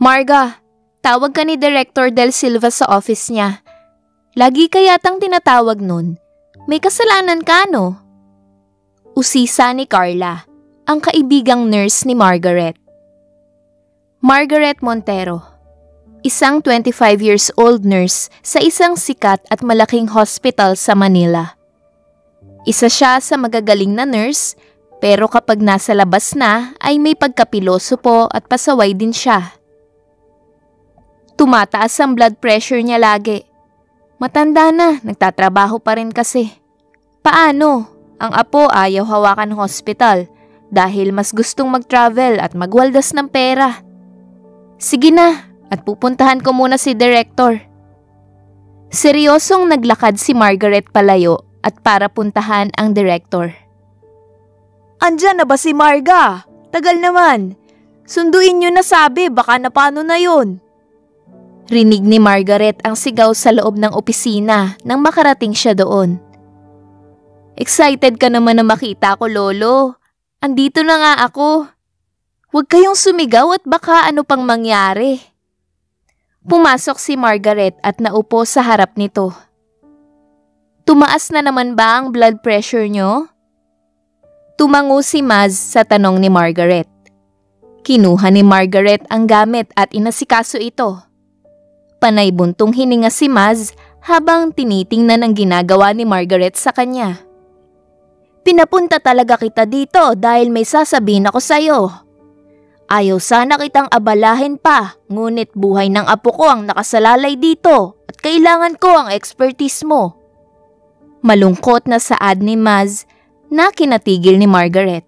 Marga, tawag ka ni Director Del Silva sa office niya. Lagi ka yatang tinatawag nun. May kasalanan ka, no? Usisa ni Carla, ang kaibigang nurse ni Margaret. Margaret Montero, isang 25 years old nurse sa isang sikat at malaking hospital sa Manila. Isa siya sa magagaling na nurse, pero kapag nasa labas na ay may pagkapiloso po at pasaway din siya. Tumataas ang blood pressure niya lagi. Matanda na, nagtatrabaho pa rin kasi. Paano? Ang apo ayaw hawakan hospital dahil mas gustong mag-travel at magwaldas ng pera. Sige na, at pupuntahan ko muna si Director. Seryosong naglakad si Margaret palayo at para puntahan ang Director. Andyan na ba si Marga? Tagal naman. Sunduin niyo na sabi, baka na paano na yun. Rinig ni Margaret ang sigaw sa loob ng opisina nang makarating siya doon. Excited ka naman na makita ko, Lolo. Andito na nga ako. Huwag kayong sumigaw at baka ano pang mangyari. Pumasok si Margaret at naupo sa harap nito. Tumaas na naman ba ang blood pressure nyo? Tumango si Maz sa tanong ni Margaret. Kinuha ni Margaret ang gamit at inasikaso ito. Panay buntong hininga si Maz habang tinitingnan ang ginagawa ni Margaret sa kanya. Pinapunta talaga kita dito dahil may sasabihin ako sa'yo. Ayaw sana kitang abalahin pa, ngunit buhay ng apo ko ang nakasalalay dito at kailangan ko ang expertise mo. Malungkot na saad ni Maz na kinatigil ni Margaret.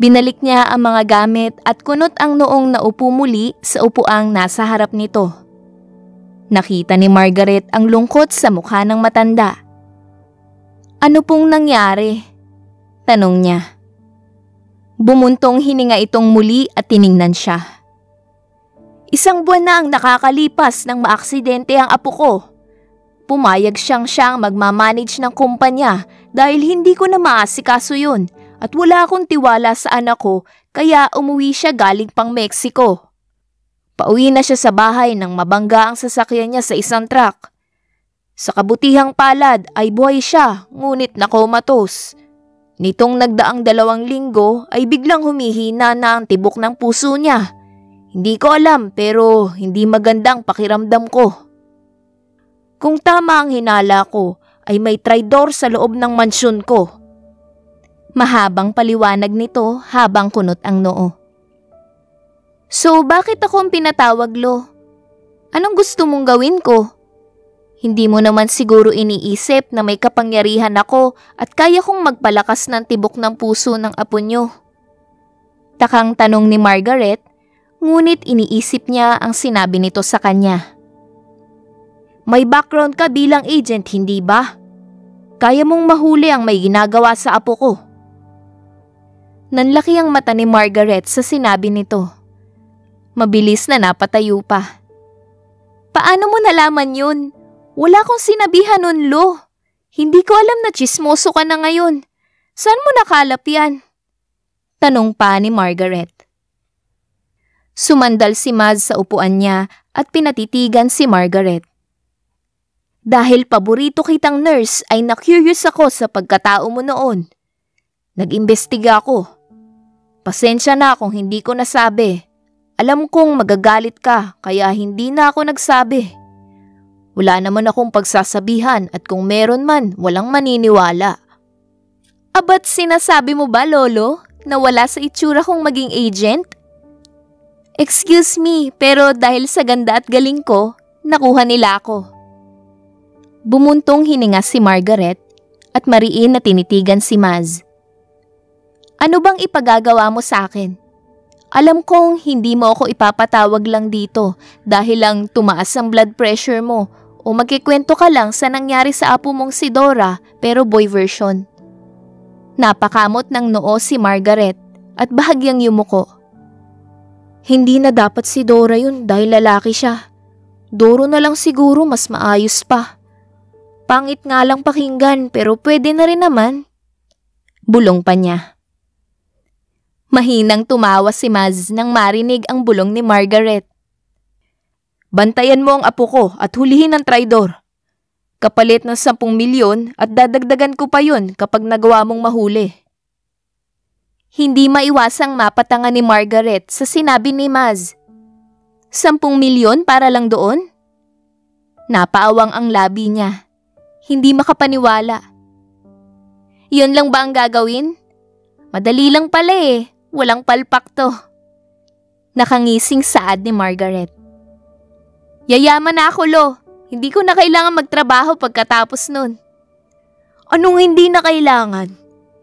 Binalik niya ang mga gamit at kunot ang noong naupo muli sa upuang nasa harap nito. Nakita ni Margaret ang lungkot sa mukha ng matanda. Ano pong nangyari? Tanong niya. Bumuntong hininga itong muli at tiningnan siya. 1 buwan na ang nakakalipas nang maaksidente ang apo ko. Pumayag siyang magmamanage ng kumpanya dahil hindi ko na maasikaso yun at wala akong tiwala sa anak ko kaya umuwi siya galing pang Mexico. Pauwi na siya sa bahay nang mabangga ang sasakyan niya sa isang truck. Sa kabutihang palad ay buhay siya ngunit nakomatos. Nitong nagdaang 2 linggo ay biglang humihina na ang tibok ng puso niya. Hindi ko alam pero hindi magandang pakiramdam ko. Kung tama ang hinala ko ay may traidor sa loob ng mansyon ko. Mahabang paliwanag nito habang kunot ang noo. So bakit ako ang pinatawag, Lo? Anong gusto mong gawin ko? Hindi mo naman siguro iniisip na may kapangyarihan ako at kaya kong magpalakas ng tibok ng puso ng apo nyo. Takang tanong ni Margaret, ngunit iniisip niya ang sinabi nito sa kanya. May background ka bilang agent, hindi ba? Kaya mong mahuli ang may ginagawa sa apo ko. Nanlaki ang mata ni Margaret sa sinabi nito. Mabilis na napatayo pa. Paano mo nalaman yun? Wala kong sinabihan nun, Lo. Hindi ko alam na tsismoso ka na ngayon. Saan mo nakalap yan? Tanong pa ni Margaret. Sumandal si Maz sa upuan niya at pinatitigan si Margaret. Dahil paborito kitang nurse ay na-curious ako sa pagkatao mo noon. Nag-imbestiga ako. Pasensya na kung hindi ko nasabi. Alam kong magagalit ka kaya hindi na ako nagsabi. Wala naman akong pagsasabihan at kung meron man, walang maniniwala. Abat sinasabi mo ba, Lolo, na wala sa itsura kong maging agent? Excuse me, pero dahil sa ganda at galing ko, nakuha nila ako. Bumuntong hininga si Margaret at mariin na tinitigan si Maz. Ano bang ipagagawa mo sa akin? Alam kong hindi mo ako ipapatawag lang dito dahil lang tumaas ang blood pressure mo o magkikwento ka lang sa nangyari sa apo mong si Dora pero boy version. Napakamot ng noo si Margaret at bahagyang yumuko. Hindi na dapat si Dora yun dahil lalaki siya. Doro na lang siguro mas maayos pa. Pangit nga lang pakinggan pero pwede na rin naman. Bulong pa niya. Mahinang tumawa si Maz nang marinig ang bulong ni Margaret. Bantayan mo ang apo ko at hulihin ang traidor. Kapalit ng 10 milyon at dadagdagan ko pa yun kapag nagawa mong mahuli. Hindi maiwasang mapatangan ni Margaret sa sinabi ni Maz. 10 milyon para lang doon? Napaawang ang labi niya. Hindi makapaniwala. Yun lang ba ang gagawin? Madali lang pala eh. Walang palpak to. Nakangising saad ni Margaret. Yayaman na ako, Lo. Hindi ko na kailangan magtrabaho pagkatapos nun. Anong hindi na kailangan?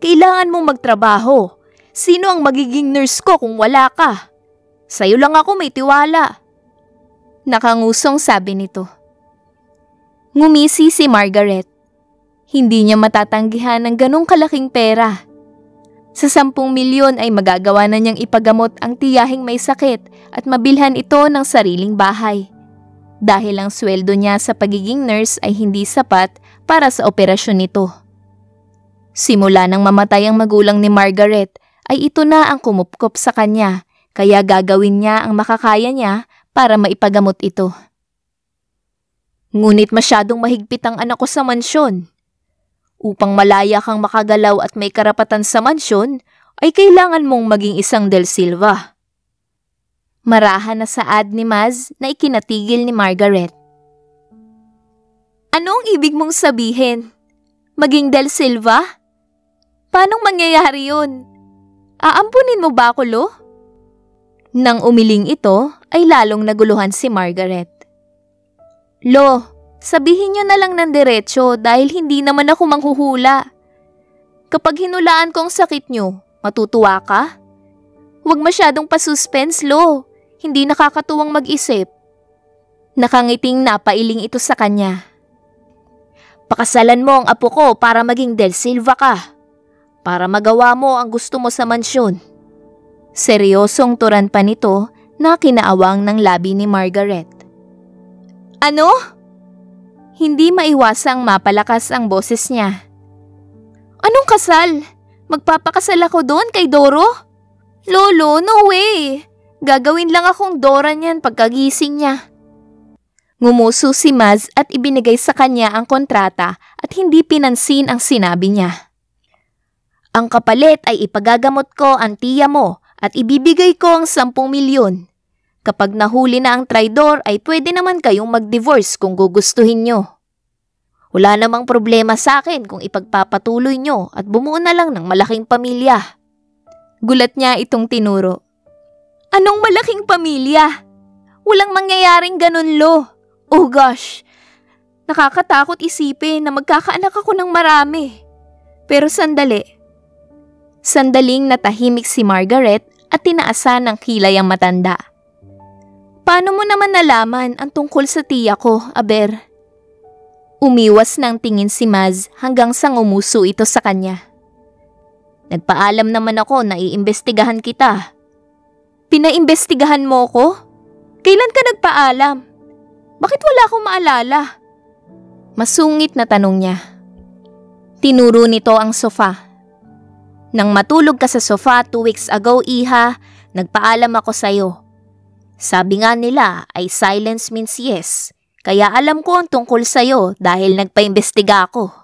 Kailangan mong magtrabaho. Sino ang magiging nurse ko kung wala ka? Sa'yo lang ako may tiwala. Nakangusong sabi nito. Ngumisi si Margaret. Hindi niya matatanggihan ng ganong kalaking pera. Sa 10 milyon ay magagawa na niyang ipagamot ang tiyahing may sakit at mabilhan ito ng sariling bahay. Dahil ang sweldo niya sa pagiging nurse ay hindi sapat para sa operasyon nito. Simula nang mamatay ang magulang ni Margaret ay ito na ang kumupkop sa kanya, kaya gagawin niya ang makakaya niya para maipagamot ito. Ngunit masyadong mahigpit ang anak ko sa mansyon. Upang malaya kang makagalaw at may karapatan sa mansyon, ay kailangan mong maging isang Del Silva. Marahan na saad ni Maz na ikinatigil ni Margaret. Anong ibig mong sabihin? Maging Del Silva? Paanong mangyayari yun? Aampunin mo ba ako, Lo? Nang umiling ito, ay lalong naguluhan si Margaret. Lo, sabihin niyo na lang ng diretsyo dahil hindi naman ako manghuhula. Kapag hinulaan ko ang sakit niyo, matutuwa ka? Huwag masyadong pasuspense, Lo. Hindi nakakatuwang mag-isip. Nakangiting napailing ito sa kanya. Pakasalan mo ang apo ko para maging Del Silva ka. Para magawa mo ang gusto mo sa mansyon. Seryosong turan pa nito na kinaawang ng labi ni Margaret. Ano? Hindi maiwasang mapalakas ang boses niya. Anong kasal? Magpapakasal ako doon kay Doro? Lolo, no way! Gagawin lang akong Dora niyan pagkagising niya. Ngumuso si Maz at ibinigay sa kanya ang kontrata at hindi pinansin ang sinabi niya. Ang kapalit ay ipagagamot ko ang tiya mo at ibibigay ko ang 10 milyon. Kapag nahuli na ang traidor ay pwede naman kayong mag-divorce kung gugustuhin nyo. Wala namang problema sa akin kung ipagpapatuloy nyo at bumuo na lang ng malaking pamilya. Gulat niya itong tinuro. Anong malaking pamilya? Walang mangyayaring ganun, Lo. Oh gosh, nakakatakot isipin na magkakaanak ako ng marami. Pero sandali. Sandaling natahimik si Margaret at tinaasan ng kilay ang matanda. Paano mo naman nalaman ang tungkol sa tiya ko, Aber? Umiwas ng tingin si Maz hanggang sa ngumuso ito sa kanya. Nagpaalam naman ako na iimbestigahan kita. Pinaimbestigahan mo ko? Kailan ka nagpaalam? Bakit wala akong maalala? Masungit na tanong niya. Tinuro nito ang sofa. Nang matulog ka sa sofa 2 weeks ago, Iha, nagpaalam ako sa'yo. Sabi nga nila ay silence means yes, kaya alam ko ang tungkol sa'yo dahil nagpaimbestiga ako.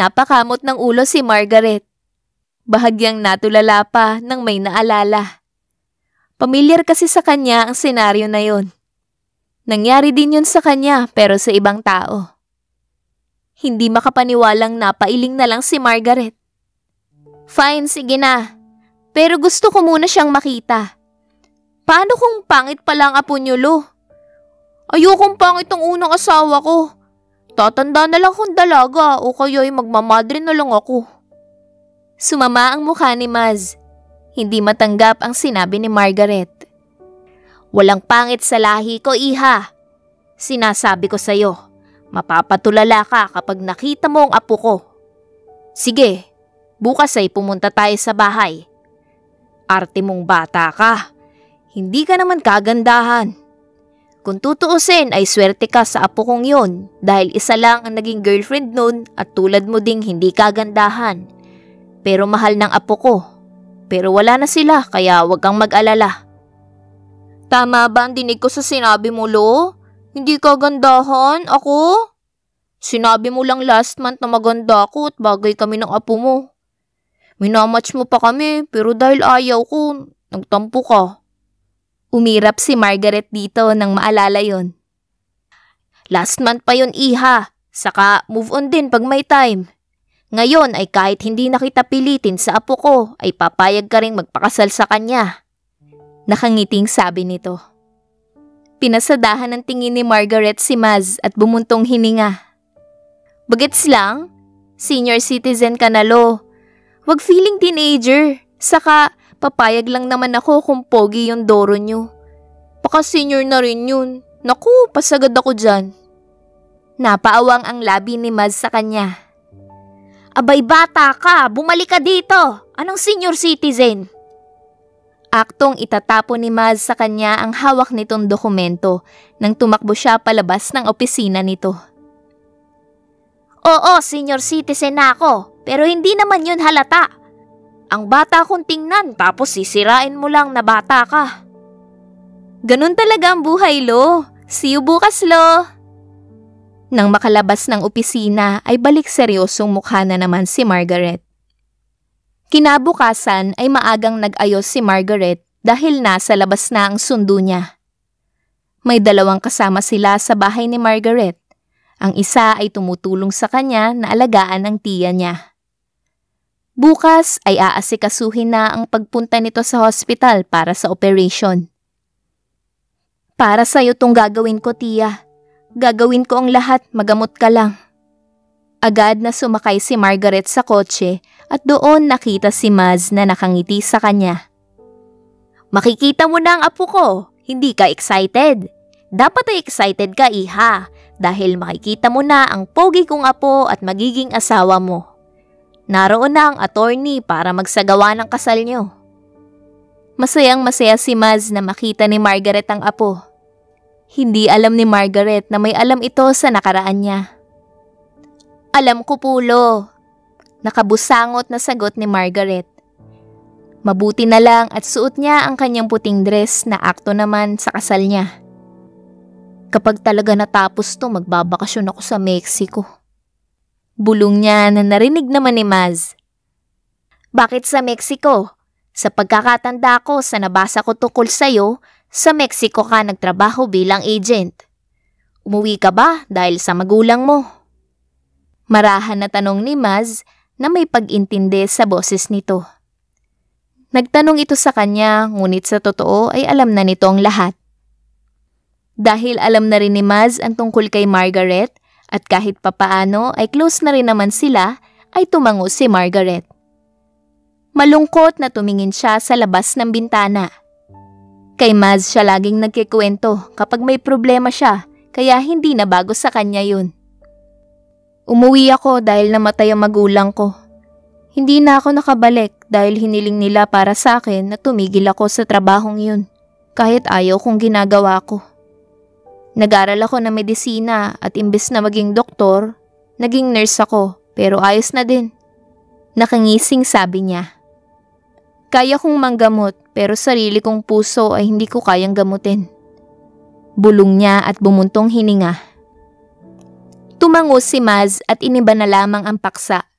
Napakamot ng ulo si Margaret. Bahagyang natulala pa nang may naalala. Pamilyar kasi sa kanya ang senaryo na yon. Nangyari din yun sa kanya pero sa ibang tao. Hindi makapaniwalang napailing na lang si Margaret. Fine, sige na. Pero gusto ko muna siyang makita. Paano kung pangit pala ang apo niyo, Lo? Ayokong pangit ang unang asawa ko. Tatanda na lang akong dalaga o kaya'y magmamadre na lang ako. Sumama ang mukha ni Maz. Hindi matanggap ang sinabi ni Margaret. Walang pangit sa lahi ko, Iha. Sinasabi ko sa'yo, mapapatulala ka kapag nakita mo ang apo ko. Sige, bukas ay pumunta tayo sa bahay. Arte mong bata ka. Hindi ka naman kagandahan. Kung tutuusin ay swerte ka sa apo kong yun dahil isa lang ang naging girlfriend nun at tulad mo ding hindi kagandahan. Pero mahal ng apo ko. pero wala na sila kaya wag kang mag-alala. Tama ba ang dinig ko sa sinabi mo, Lo? Hindi ka gandahan, ako? Sinabi mo lang last month na maganda ako at bagay kami ng apo mo. Minamatch mo pa kami pero dahil ayaw ko, nagtampo ka. Umirap si Margaret dito nang maalala yon. Last month pa yun, iha. Saka move on din pag may time. Ngayon ay kahit hindi na kita pilitin sa apo ko, ay papayag ka ring magpakasal sa kanya. Nakangiting sabi nito. Pinasadahan ng tingin ni Margaret si Maz at bumuntong hininga. Bagets lang, senior citizen ka na, Lo. Wag feeling teenager. Saka papayag lang naman ako kung pogi yung doro nyo. Baka senior na rin yun. Naku, pasagad ako dyan. Napaawang ang labi ni Maz sa kanya. Abay bata ka, bumalik ka dito. Anong senior citizen? Aktong itatapon ni Maz sa kanya ang hawak nitong dokumento nang tumakbo siya palabas ng opisina nito. Oo, senior citizen na ako, pero hindi naman yun halata. Ang bata kong tingnan tapos sisirain mo lang na bata ka. Ganun talaga ang buhay, Lo. See you bukas, Lo. Nang makalabas ng opisina ay balik seryosong mukha na naman si Margaret. Kinabukasan ay maagang nag-ayos si Margaret dahil nasa labas na ang sundo niya. May dalawang kasama sila sa bahay ni Margaret. Ang isa ay tumutulong sa kanya na alagaan ang tiya niya. Bukas ay aasikasuhin na ang pagpunta nito sa hospital para sa operation. Para sa'yo tong gagawin ko, tiya. Gagawin ko ang lahat, magamot ka lang. Agad na sumakay si Margaret sa kotse at doon nakita si Maz na nakangiti sa kanya. Makikita mo na ang apo ko, hindi ka excited. Dapat ay excited ka, iha, dahil makikita mo na ang pogi kong apo at magiging asawa mo. Naroon na ang attorney para magsagawa ng kasal niyo. Masayang masaya si Maz na makita ni Margaret ang apo. Hindi alam ni Margaret na may alam ito sa nakaraan niya. Alam ko, Pulo. Nakabusangot na sagot ni Margaret. Mabuti na lang at suot niya ang kanyang puting dress na akto naman sa kasal niya. Kapag talaga natapos to, magbabakasyon ako sa Mexico. Bulong niya na narinig naman ni Maz. Bakit sa Mexico? Sa pagkakatanda ko sa nabasa ko tungkol sa'yo, sa Mexico ka nagtrabaho bilang agent. Umuwi ka ba dahil sa magulang mo? Marahan na tanong ni Maz na may pag-intindi sa boses nito. Nagtanong ito sa kanya ngunit sa totoo ay alam na nito ang lahat. Dahil alam na rin ni Maz ang tungkol kay Margaret at kahit papaano ay close na rin naman sila ay tumango si Margaret. Malungkot na tumingin siya sa labas ng bintana. Kay Maz siya laging nagkikwento kapag may problema siya kaya hindi na bago sa kanya yun. Umuwi ako dahil namatay ang magulang ko. Hindi na ako nakabalik dahil hiniling nila para sa akin na tumigil ako sa trabahong yun kahit ayaw kong ginagawa ko. Nag-aral ako ng medisina at imbes na maging doktor, naging nurse ako pero ayos na din. Nakangising sabi niya. Kaya kong manggamot pero sarili kong puso ay hindi ko kayang gamutin. Bulong niya at bumuntong hininga. Tumango si Maz at iniba na lamang ang paksa.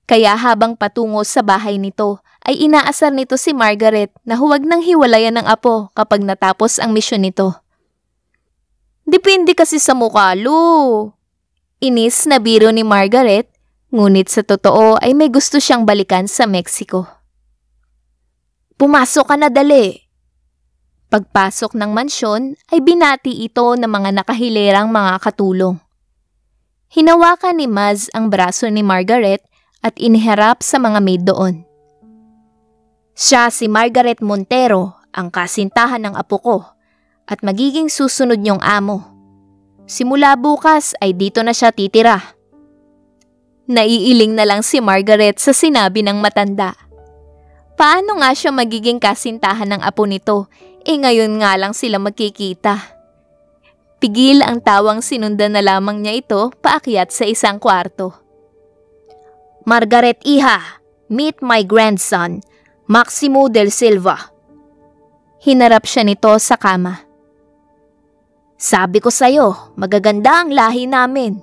Kaya habang patungo sa bahay nito ay inaasar nito si Margaret na huwag nang hiwalayan ng apo kapag natapos ang misyon nito. Depende kasi sa mukha, Lo. Inis na biro ni Margaret, ngunit sa totoo ay may gusto siyang balikan sa Mexico. Pumasok ka na dali. Pagpasok ng mansyon ay binati ito ng mga nakahilerang mga katulong. Hinawakan ni Maz ang braso ni Margaret at iniharap sa mga maid doon. Siya si Margaret Montero, ang kasintahan ng apo ko, at magiging susunod niyong amo. Simula bukas ay dito na siya titira. Naiiling na lang si Margaret sa sinabi ng matanda. Paano nga siya magiging kasintahan ng apo nito? Ngayon nga lang sila magkikita. Pigil ang tawang sinundan na lamang niya ito paakyat sa isang kwarto. Margaret, iha, meet my grandson. Maximo del Silva. Hinarap siya nito sa kama. Sabi ko sa'yo, magaganda ang lahi namin.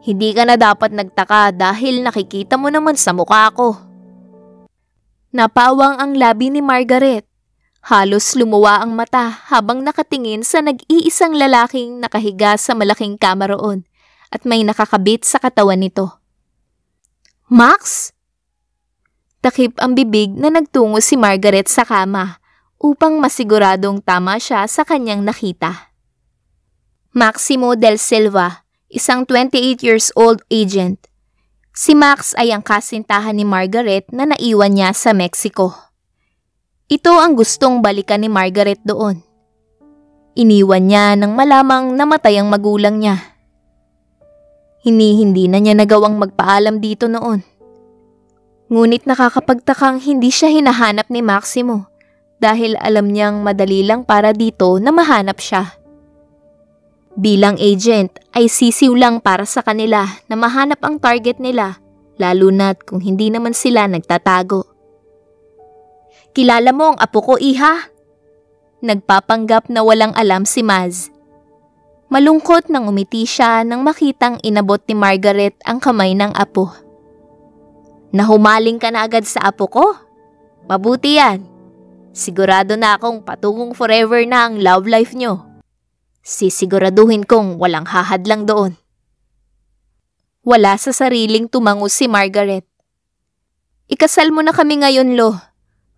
Hindi ka na dapat nagtaka dahil nakikita mo naman sa mukha ko. Napawang ang labi ni Margaret. Halos lumuwa ang mata habang nakatingin sa nag-iisang lalaking nakahiga sa malaking kama roon at may nakakabit sa katawan nito. Max? Takip ang bibig na nagtungo si Margaret sa kama upang masiguradong tama siya sa kanyang nakita. Maximo del Silva, isang 28 years old agent. Si Max ay ang kasintahan ni Margaret na naiwan niya sa Mexico. Ito ang gustong balikan ni Margaret doon. Iniwan niya nang malamang namatay ang magulang niya. Hindi na niya nagawang magpaalam dito noon. Ngunit nakakapagtakang hindi siya hinahanap ni Maximo dahil alam niyang madali lang para dito na mahanap siya. Bilang agent ay sisiw lang para sa kanila na mahanap ang target nila, lalo na't kung hindi naman sila nagtatago. Kilala mo ang apo ko, iha? Nagpapanggap na walang alam si Maz. Malungkot nang umiti siya nang makitang inabot ni Margaret ang kamay ng apo. Nahumaling ka na agad sa apo ko? Mabuti yan. Sigurado na akong patungong forever na ang love life nyo. Sisiguraduhin kong walang hahadlang doon. Wala sa sariling tumango si Margaret. Ikasal mo na kami ngayon, Lo.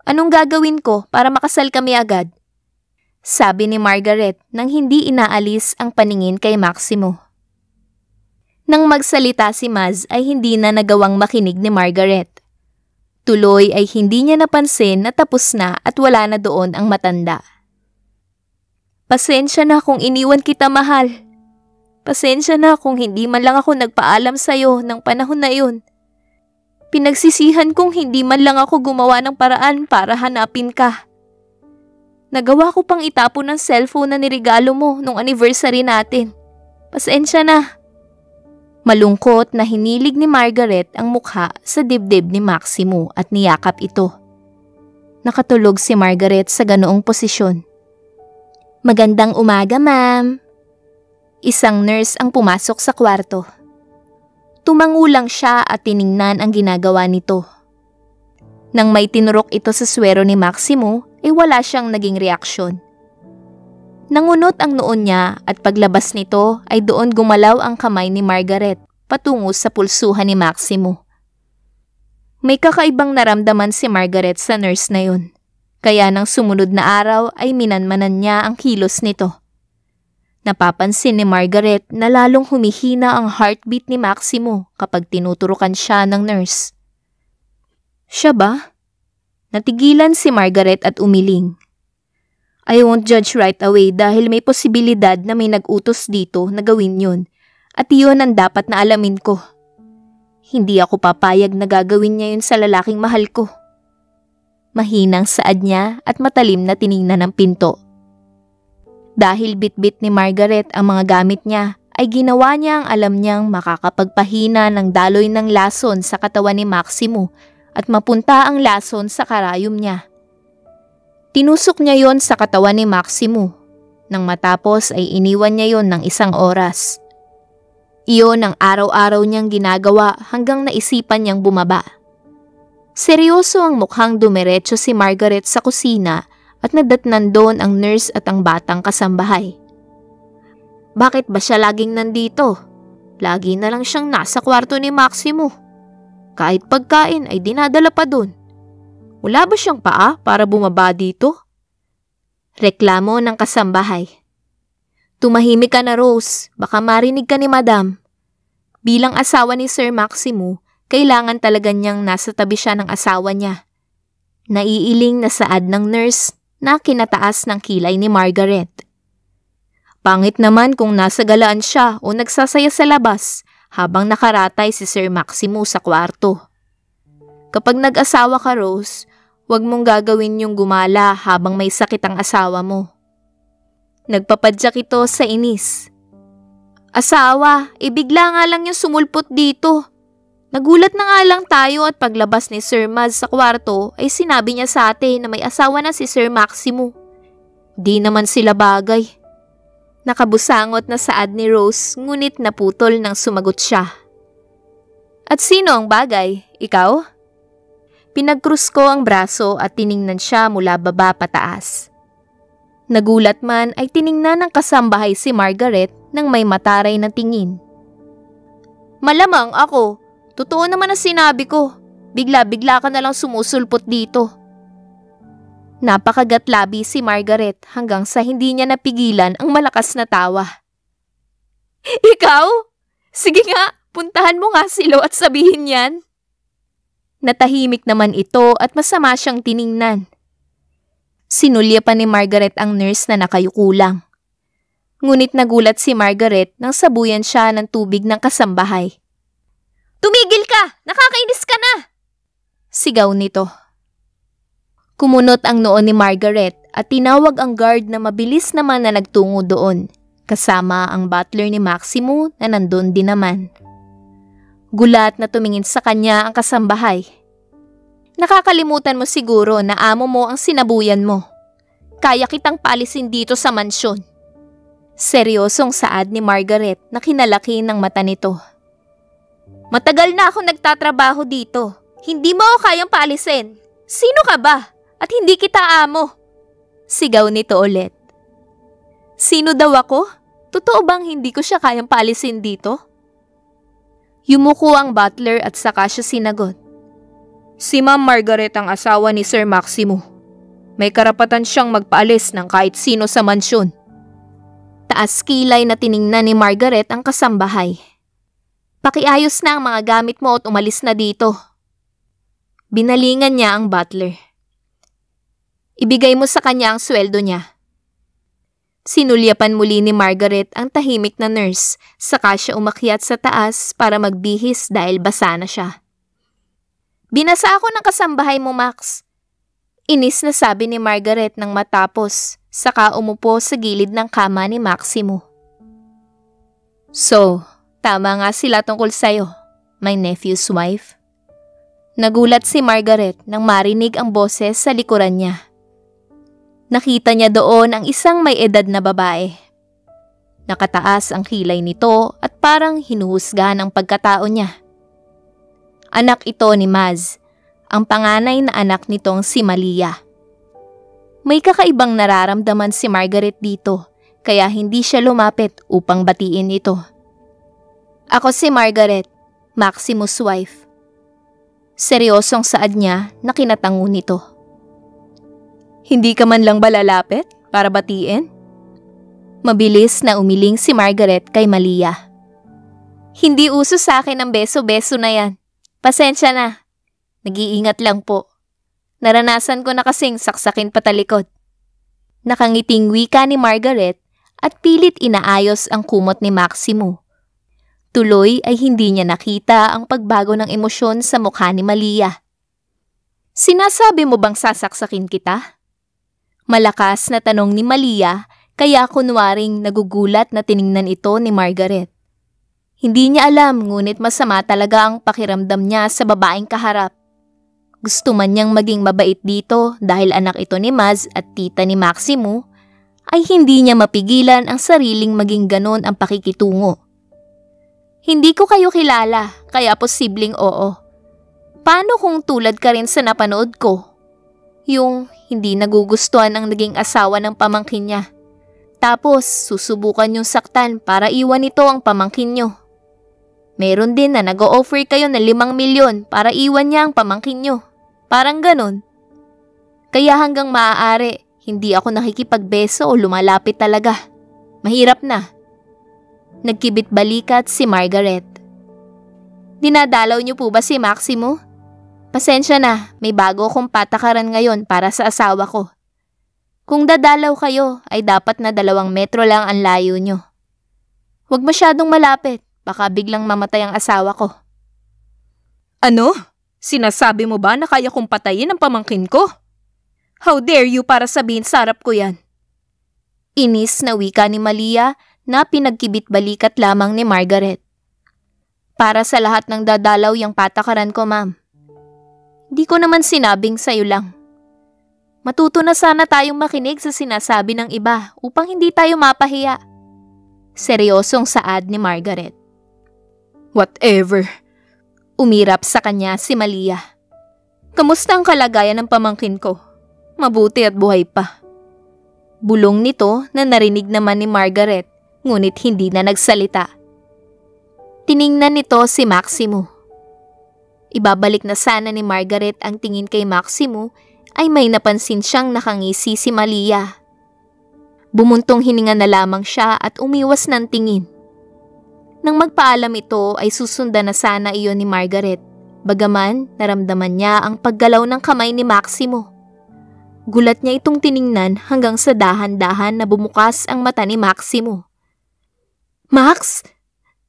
Anong gagawin ko para makasal kami agad? Sabi ni Margaret nang hindi inaalis ang paningin kay Maximo. Nang magsalita si Maz ay hindi na nagawang makinig ni Margaret. Tuloy ay hindi niya napansin na tapos na at wala na doon ang matanda. Pasensya na kung iniwan kita, mahal. Pasensya na kung hindi man lang ako nagpaalam sa'yo ng panahon na yun. Pinagsisihan kong hindi man lang ako gumawa ng paraan para hanapin ka. Nagawa ko pang itapon ng cellphone na niregalo mo nung anniversary natin. Pasensya na. Malungkot na hinilig ni Margaret ang mukha sa dibdib ni Maximo at niyakap ito. Nakatulog si Margaret sa ganoong posisyon. Magandang umaga, ma'am. Isang nurse ang pumasok sa kwarto. Tumango lang siya at tiningnan ang ginagawa nito. Nang may tinurok ito sa swero ni Maximo, ay wala siyang naging reaksyon. Nangunot ang noon niya at paglabas nito ay doon gumalaw ang kamay ni Margaret patungo sa pulsuhan ni Maximo. May kakaibang naramdaman si Margaret sa nurse na yun. Kaya nang sumunod na araw ay minanmanan niya ang kilos nito. Napapansin ni Margaret na lalong humihina ang heartbeat ni Maximo kapag tinuturukan siya ng nurse. Siya ba? Natigilan si Margaret at umiling. I won't judge right away dahil may posibilidad na may nag-utos dito na gawin yun at iyon ang dapat na alamin ko. Hindi ako papayag na gagawin niya yun sa lalaking mahal ko. Mahinang saad niya at matalim na tiningnan ng pinto. Dahil bitbit ni Margaret ang mga gamit niya, ay ginawa niya ang alam niyang makakapagpahina ng daloy ng lason sa katawan ni Maximo at mapunta ang lason sa karayom niya. Tinusok niya yon sa katawan ni Maximo. Nang matapos ay iniwan niya yon ng 1 oras. Iyon ang araw-araw niyang ginagawa hanggang naisipan niyang bumaba. Seryoso ang mukhang dumiretso si Margaret sa kusina at nadatnan doon ang nurse at ang batang kasambahay. Bakit ba siya laging nandito? Lagi na lang siyang nasa kwarto ni Maximo. Kahit pagkain ay dinadala pa doon. Wala ba siyang paa para bumaba dito? Reklamo ng kasambahay. Tumahimik ka na, Rose. Baka marinig ka ni Madam. Bilang asawa ni Sir Maximo, kailangan talaga niyang nasa tabi siya ng asawa niya. Naiiling na saad ng nurse na kinataas ng kilay ni Margaret. Pangit naman kung nasa galaan siya o nagsasaya sa labas habang nakaratay si Sir Maximo sa kwarto. Kapag nag-asawa ka, Rose, huwag mong gagawin yung gumala habang may sakit ang asawa mo. Nagpapadyak ito sa inis. Asawa, bigla nga lang yung sumulpot dito. Nagulat na nga lang tayo at paglabas ni Sir Maz sa kwarto ay sinabi niya sa atin na may asawa na si Sir Maximo. Di naman sila bagay. Nakabusangot na saad ni Rose ngunit naputol nang sumagot siya. At sino ang bagay? Ikaw? Pinagkrus ko ang braso at tiningnan siya mula baba pataas. Nagulat man ay tiningnan ng kasambahay si Margaret nang may mataray na tingin. Malamang ako. Totoo naman ang sinabi ko. Bigla-bigla ka na lang sumusulpot dito. Napakagatlabi si Margaret hanggang sa hindi niya napigilan ang malakas na tawa. Ikaw? Sige nga, puntahan mo nga si Lo at sabihin yan. Natahimik naman ito at masama siyang tiningnan. Sinulya pa ni Margaret ang nurse na nakayuko lang. Ngunit nagulat si Margaret nang sabuyan siya ng tubig ng kasambahay. Tumigil ka! Nakakainis ka na! Sigaw nito. Kumunot ang noo ni Margaret at tinawag ang guard na mabilis naman na nagtungo doon, kasama ang butler ni Maximo na nandun din naman. Gulat na tumingin sa kanya ang kasambahay. Nakakalimutan mo siguro na amo mo ang sinabuyan mo. Kaya kitang paalisin dito sa mansyon. Seryosong saad ni Margaret na kinalaki ng mata nito. Matagal na ako nagtatrabaho dito. Hindi mo ako kayang paalisin. Sino ka ba? At hindi kita amo. Sigaw nito ulit. Sino daw ako? Totoo bang hindi ko siya kayang paalisin dito? Yumuko ang butler at saka siya sinagot. Si Ma'am Margaret ang asawa ni Sir Maximo. May karapatan siyang magpaalis ng kahit sino sa mansyon. Taas kilay na tiningnan ni Margaret ang kasambahay. Pakiayos na ang mga gamit mo at umalis na dito. Binalingan niya ang butler. Ibigay mo sa kanya ang sweldo niya. Sinulyapan muli ni Margaret ang tahimik na nurse, saka siya umakyat sa taas para magbihis dahil basa na siya. Binasa ako ng kasambahay mo, Max. Inis na sabi ni Margaret nang matapos, saka umupo sa gilid ng kama ni Maximo. So, tama nga sila tungkol sa'yo, my nephew's wife. Nagulat si Margaret nang marinig ang boses sa likuran niya. Nakita niya doon ang isang may edad na babae. Nakataas ang kilay nito at parang hinuhusgahan ang pagkatao niya. Anak ito ni Maz, ang panganay na anak nitong si Malia. May kakaibang nararamdaman si Margaret dito, kaya hindi siya lumapit upang batiin ito. Ako si Margaret, Maximo's wife. Seryosong saad niya na kinatango nito. Hindi ka man lang ba lalapit para batiin? Mabilis na umiling si Margaret kay Malia. Hindi uso sa akin ang beso-beso na yan. Pasensya na. Nag-iingat lang po. Naranasan ko na kasing saksakin patalikod. Nakangiting wika ni Margaret at pilit inaayos ang kumot ni Maximo. Tuloy ay hindi niya nakita ang pagbago ng emosyon sa mukha ni Malia. Sinasabi mo bang sasaksakin kita? Malakas na tanong ni Malia kaya kunwaring nagugulat na tiningnan ito ni Margaret. Hindi niya alam ngunit masama talaga ang pakiramdam niya sa babaeng kaharap. Gusto man niyang maging mabait dito dahil anak ito ni Maz at tita ni Maximo, ay hindi niya mapigilan ang sariling maging ganon ang pakikitungo. Hindi ko kayo kilala, kaya posibleng oo. Paano kung tulad ka rin sa napanood ko? Yung hindi nagugustuhan ang naging asawa ng pamangkin niya. Tapos susubukan yung saktan para iwan ito ang pamangkin niyo. Meron din na nag-o-offer kayo ng 5 milyon para iwan niya ang pamangkin niyo. Parang ganon. Kaya hanggang maaari, hindi ako nakikipagbeso o lumalapit talaga. Mahirap na. Nagkibit balikat si Margaret. Dinadalaw niyo po ba si Maximo? Pasensya na, may bago akong patakaran ngayon para sa asawa ko. Kung dadalaw kayo, ay dapat na 2 metro lang ang layo niyo. Huwag masyadong malapit, baka biglang mamatay ang asawa ko. Ano? Sinasabi mo ba na kaya kong patayin ang pamangkin ko? How dare you para sabihin sa harap ko yan? Inis na wika ni Malia na pinagkibit balikat lamang ni Margaret. Para sa lahat ng dadalaw yung patakaran ko, ma'am. Di ko naman sinabing sa'yo lang. Matuto na sana tayong makinig sa sinasabi ng iba upang hindi tayo mapahiya. Seryosong saad ni Margaret. Whatever. Umirap sa kanya si Malia. Kamusta ang kalagayan ng pamangkin ko? Mabuti at buhay pa. Bulong nito na narinig naman ni Margaret, ngunit hindi na nagsalita. Tiningnan nito si Maximo. Ibabalik na sana ni Margaret ang tingin kay Maximo ay may napansin siyang nakangisi si Malia. Bumuntong hininga na lamang siya at umiwas ng tingin. Nang magpaalam ito ay susundan na sana iyon ni Margaret, bagaman naramdaman niya ang paggalaw ng kamay ni Maximo. Gulat niya itong tiningnan hanggang sa dahan-dahan na bumukas ang mata ni Maximo. Max!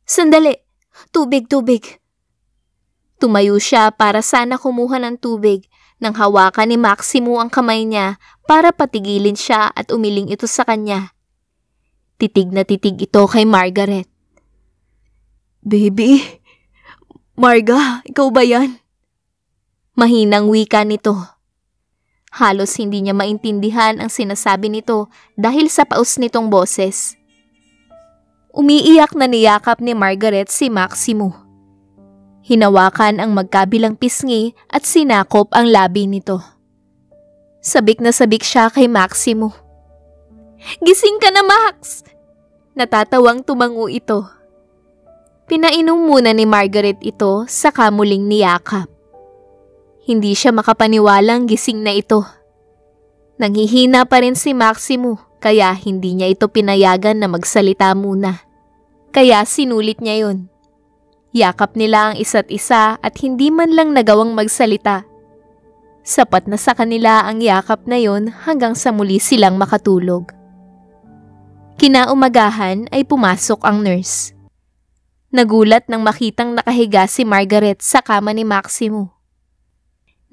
Sandali! Tubig! Tumayo siya para sana kumuha ng tubig nang hawakan ni Maximo ang kamay niya para patigilin siya at umiling ito sa kanya. Titig na titig ito kay Margaret. Baby, Marga, ikaw ba yan? Mahinang wika nito. Halos hindi niya maintindihan ang sinasabi nito dahil sa paus nitong boses. Umiiyak na niyakap ni Margaret si Maximo. Hinawakan ang magkabilang pisngi at sinakop ang labi nito. Sabik na sabik siya kay Maximo. Gising ka na, Max! Natatawang tumango ito. Pinainom muna ni Margaret ito sa kamuling niyakap. Hindi siya makapaniwalang gising na ito. Nanghihina pa rin si Maximo kaya hindi niya ito pinayagan na magsalita muna. Kaya sinulit niya yun. Yakap nila ang isa't isa at hindi man lang nagawang magsalita. Sapat na sa kanila ang yakap na yon hanggang sa muli silang makatulog. Kinaumagahan ay pumasok ang nurse. Nagulat nang makitang nakahiga si Margaret sa kama ni Maximo.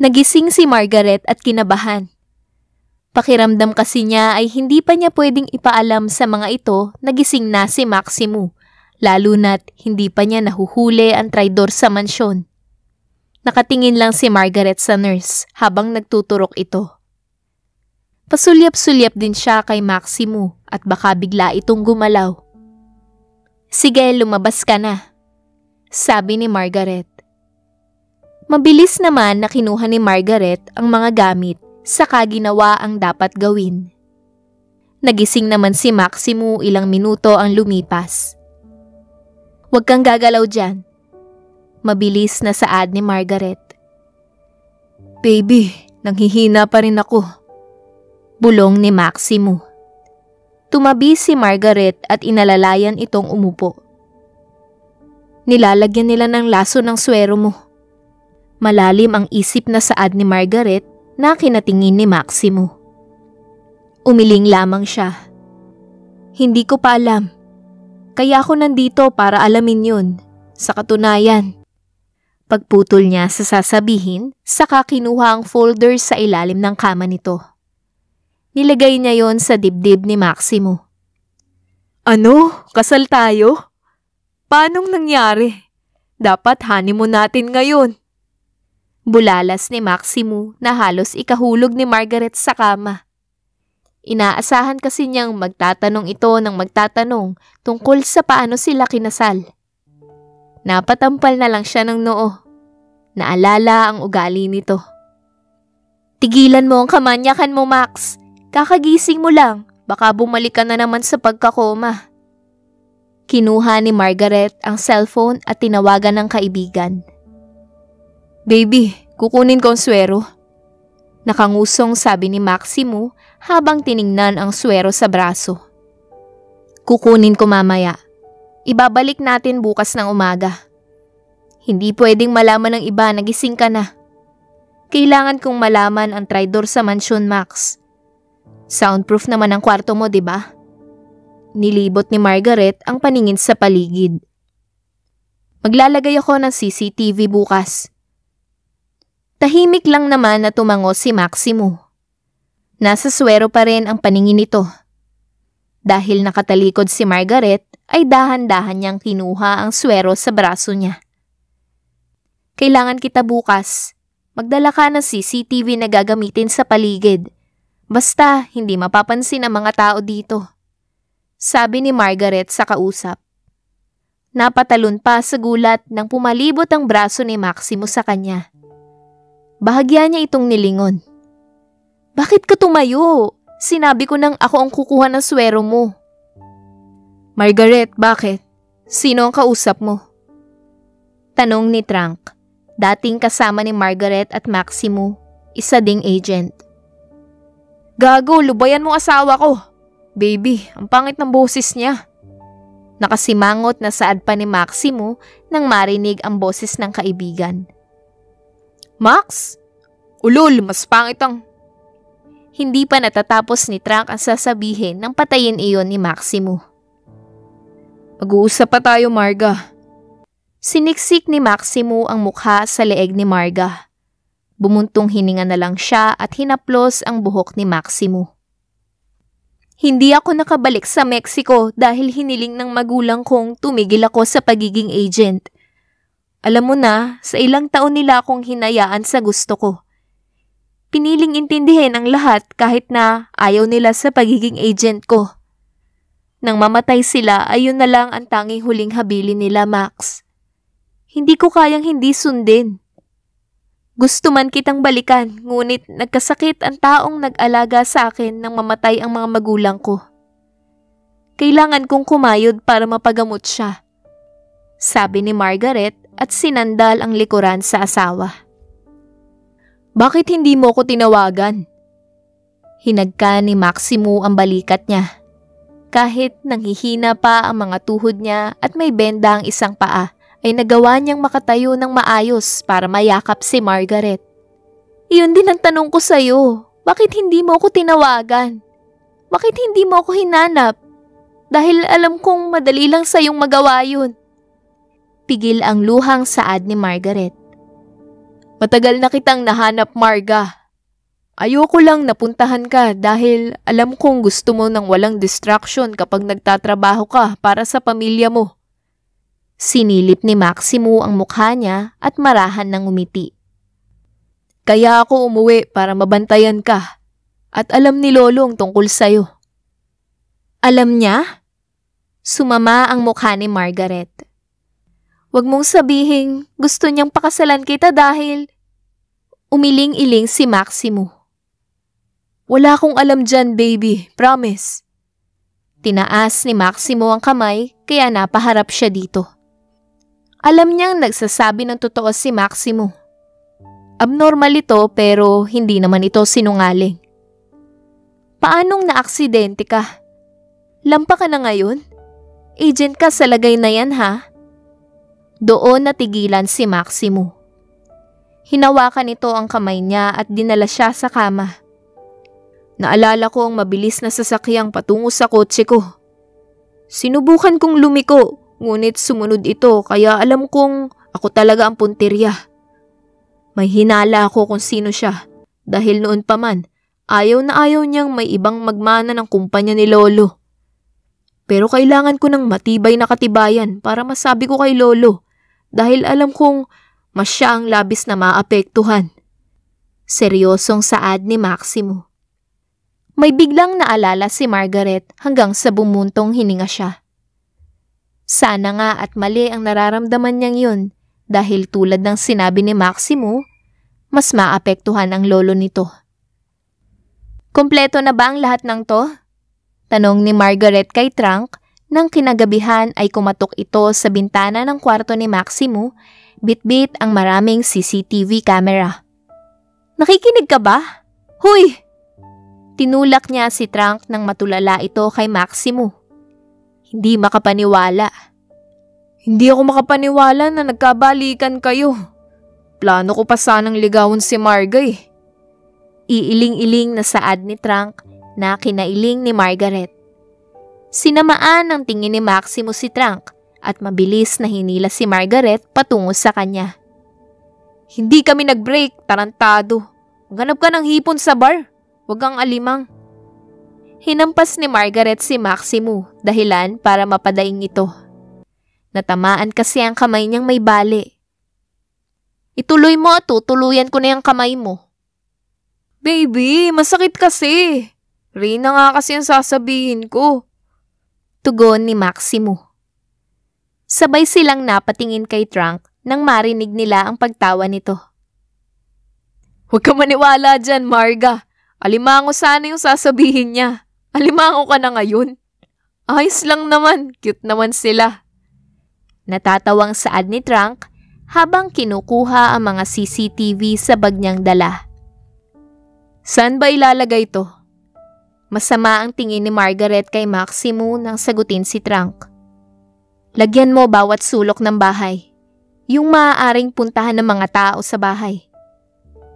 Nagising si Margaret at kinabahan. Pakiramdam kasi niya ay hindi pa niya pwedeng ipaalam sa mga ito na gising na si Maximo, lalo na't hindi pa niya nahuhuli ang traidor sa mansyon. Nakatingin lang si Margaret sa nurse habang nagtuturok ito. Pasulyap-sulyap din siya kay Maximo at baka bigla itong gumalaw. Sige, lumabas ka na, sabi ni Margaret. Mabilis naman na kinuha ni Margaret ang mga gamit saka ginawa ang dapat gawin. Nagising naman si Maximo ilang minuto ang lumipas. Huwag kang gagalaw dyan. Mabilis na saad ni Margaret. Baby, nanghihina pa rin ako. Bulong ni Maximo. Tumabi si Margaret at inalalayan itong umupo. Nilalagyan nila ng laso ng swero mo. Malalim ang isip na saad ni Margaret na kinatingin ni Maximo. Umiling lamang siya. Hindi ko pa alam. Kaya ako nandito para alamin yun. Sa katunayan. Pagputol niya sa sasabihin, saka kinuha ang folder sa ilalim ng kama nito. Nilagay niya yon sa dibdib ni Maximo. Ano? Kasal tayo? Paanong nangyari? Dapat honeymoon natin ngayon. Bulalas ni Maximo na halos ikahulog ni Margaret sa kama. Inaasahan kasi niyang magtatanong ito ng magtatanong tungkol sa paano sila kinasal. Napatampal na lang siya ng noo. Naalala ang ugali nito. Tigilan mo ang kamanyakan mo, Max. Kakagising mo lang, baka bumalik ka na naman sa pagkakoma. Kinuha ni Margaret ang cellphone at tinawagan ng kaibigan. Baby, kukunin ko ang swero. Nakangusong sabi ni Maximo habang tiningnan ang swero sa braso. Kukunin ko mamaya. Ibabalik natin bukas ng umaga. Hindi pwedeng malaman ng iba na gising ka na. Kailangan kong malaman ang traidor sa mansyon, Max. Soundproof naman ang kwarto mo, di ba? Nilibot ni Margaret ang paningin sa paligid. Maglalagay ako ng CCTV bukas. Tahimik lang naman na tumango si Maximo. Nasa swero pa rin ang paningin nito. Dahil nakatalikod si Margaret, ay dahan-dahan niyang kinuha ang swero sa braso niya. Kailangan kita bukas. Magdala ka ng CCTV na gagamitin sa paligid. Basta, hindi mapapansin ang mga tao dito. Sabi ni Margaret sa kausap. Napatalon pa sa gulat nang pumalibot ang braso ni Maximo sa kanya. Bahagya niya itong nilingon. Bakit ka tumayo? Sinabi ko nang ako ang kukuha ng swero mo. Margaret, bakit? Sino ang kausap mo? Tanong ni Trank. Dating kasama ni Margaret at Maximo, isa ding agent. Gago, lubayan mo asawa ko. Baby, ang pangit ng boses niya. Nakasimangot na saad pa ni Maximo nang marinig ang boses ng kaibigan. Max? Ulol, mas pangit ang... Hindi pa natatapos ni Trank ang sasabihin nang patayin iyon ni Maximo. Mag-uusap pa tayo, Marga. Siniksik ni Maximo ang mukha sa leeg ni Marga. Bumuntong hininga na lang siya at hinaplos ang buhok ni Maximo. Hindi ako nakabalik sa Mexico dahil hiniling ng magulang kong tumigil ako sa pagiging agent. Alam mo na, sa ilang taon nila akong hinayaan sa gusto ko. Piniling intindihin ang lahat kahit na ayaw nila sa pagiging agent ko. Nang mamatay sila, ayun na lang ang tanging huling habilin nila, Max. Hindi ko kayang hindi sundin. Gusto man kitang balikan, ngunit nagkasakit ang taong nag-alaga sa akin nang mamatay ang mga magulang ko. Kailangan kong kumayod para mapagamot siya. Sabi ni Margaret at sinandal ang likuran sa asawa. Bakit hindi mo ko tinawagan? Hinagka ni Maximo ang balikat niya. Kahit nanghihina pa ang mga tuhod niya at may benda ang isang paa, ay nagawa niyang makatayo ng maayos para mayakap si Margaret. Iyon din ang tanong ko sa'yo. Bakit hindi mo ako tinawagan? Bakit hindi mo ako hinanap? Dahil alam kong madali lang sa'yong magawa yun. Pigil ang luhang saad ni Margaret. Matagal na kitang nahanap, Marga. Ayoko lang napuntahan ka dahil alam kong gusto mo ng walang distraction kapag nagtatrabaho ka para sa pamilya mo. Sinilip ni Maximo ang mukha niya at marahan ng umiti. Kaya ako umuwi para mabantayan ka at alam ni Lolong tungkol sa'yo. Alam niya? Sumama ang mukha ni Margaret. Huwag mong sabihin gusto niyang pakasalan kita dahil... Umiling-iling si Maximo. Wala akong alam dyan, baby. Promise. Tinaas ni Maximo ang kamay kaya napaharap siya dito. Alam niyang nagsasabi ng totoo si Maximo. Abnormal ito pero hindi naman ito sinungaling. Paanong naaksidente ka? Lampa ka na ngayon? Agent ka sa lagay na yan, ha? Doon natigilan si Maximo. Hinawakan nito ang kamay niya at dinala siya sa kama. Naalala ko ang mabilis na sasakyang patungo sa kotse ko. Sinubukan kong lumiko, ngunit sumunod ito kaya alam kong ako talaga ang puntirya. May hinala ako kung sino siya dahil noon pa man ayaw na ayaw niyang may ibang magmana ng kumpanya ni Lolo. Pero kailangan ko ng matibay na katibayan para masabi ko kay Lolo dahil alam kong mas siya ang labis na maapektuhan. Seryosong saad ni Maximo. May biglang naalala si Margaret hanggang sa bumuntong hininga siya. Sana nga at mali ang nararamdaman niyang yun dahil tulad ng sinabi ni Maximo, mas maapektuhan ang lolo nito. Kompleto na ba ang lahat ng to? Tanong ni Margaret kay Trank nang kinagabihan ay kumatok ito sa bintana ng kwarto ni Maximo, bit-bit ang maraming CCTV camera. Nakikinig ka ba? Huy! Tinulak niya si Trank nang matulala ito kay Maximo. Hindi makapaniwala. Hindi ako makapaniwala na nagkabalikan kayo. Plano ko pa sanang ligawan si Marga eh. Iiling-iling na saad ni Trank na kinailing ni Margaret. Sinamaan ng tingin ni Maximo si Trank at mabilis na hinila si Margaret patungo sa kanya. Hindi kami nag-break, tarantado. Maghanap ka ng hipon sa bar. Huwag kang alimang. Hinampas ni Margaret si Maximo dahilan para mapadaing ito. Natamaan kasi ang kamay niyang may bali. Ituloy mo at tutuluyan ko na yung kamay mo. Baby, masakit kasi. Rina nga kasi ang sasabihin ko. Tugon ni Maximo. Sabay silang napatingin kay Trunk nang marinig nila ang pagtawa nito. Huwag ka maniwala dyan, Marga. Alimango sana yung sasabihin niya. Alimango ka na ngayon. Ayos lang naman, cute naman sila. Natatawang saad ni Trunk habang kinukuha ang mga CCTV sa bag niyang dala. Saan ba ilalagay to? Masama ang tingin ni Margaret kay Maximo nang sagutin si Trunk. Lagyan mo bawat sulok ng bahay. Yung maaaring puntahan ng mga tao sa bahay.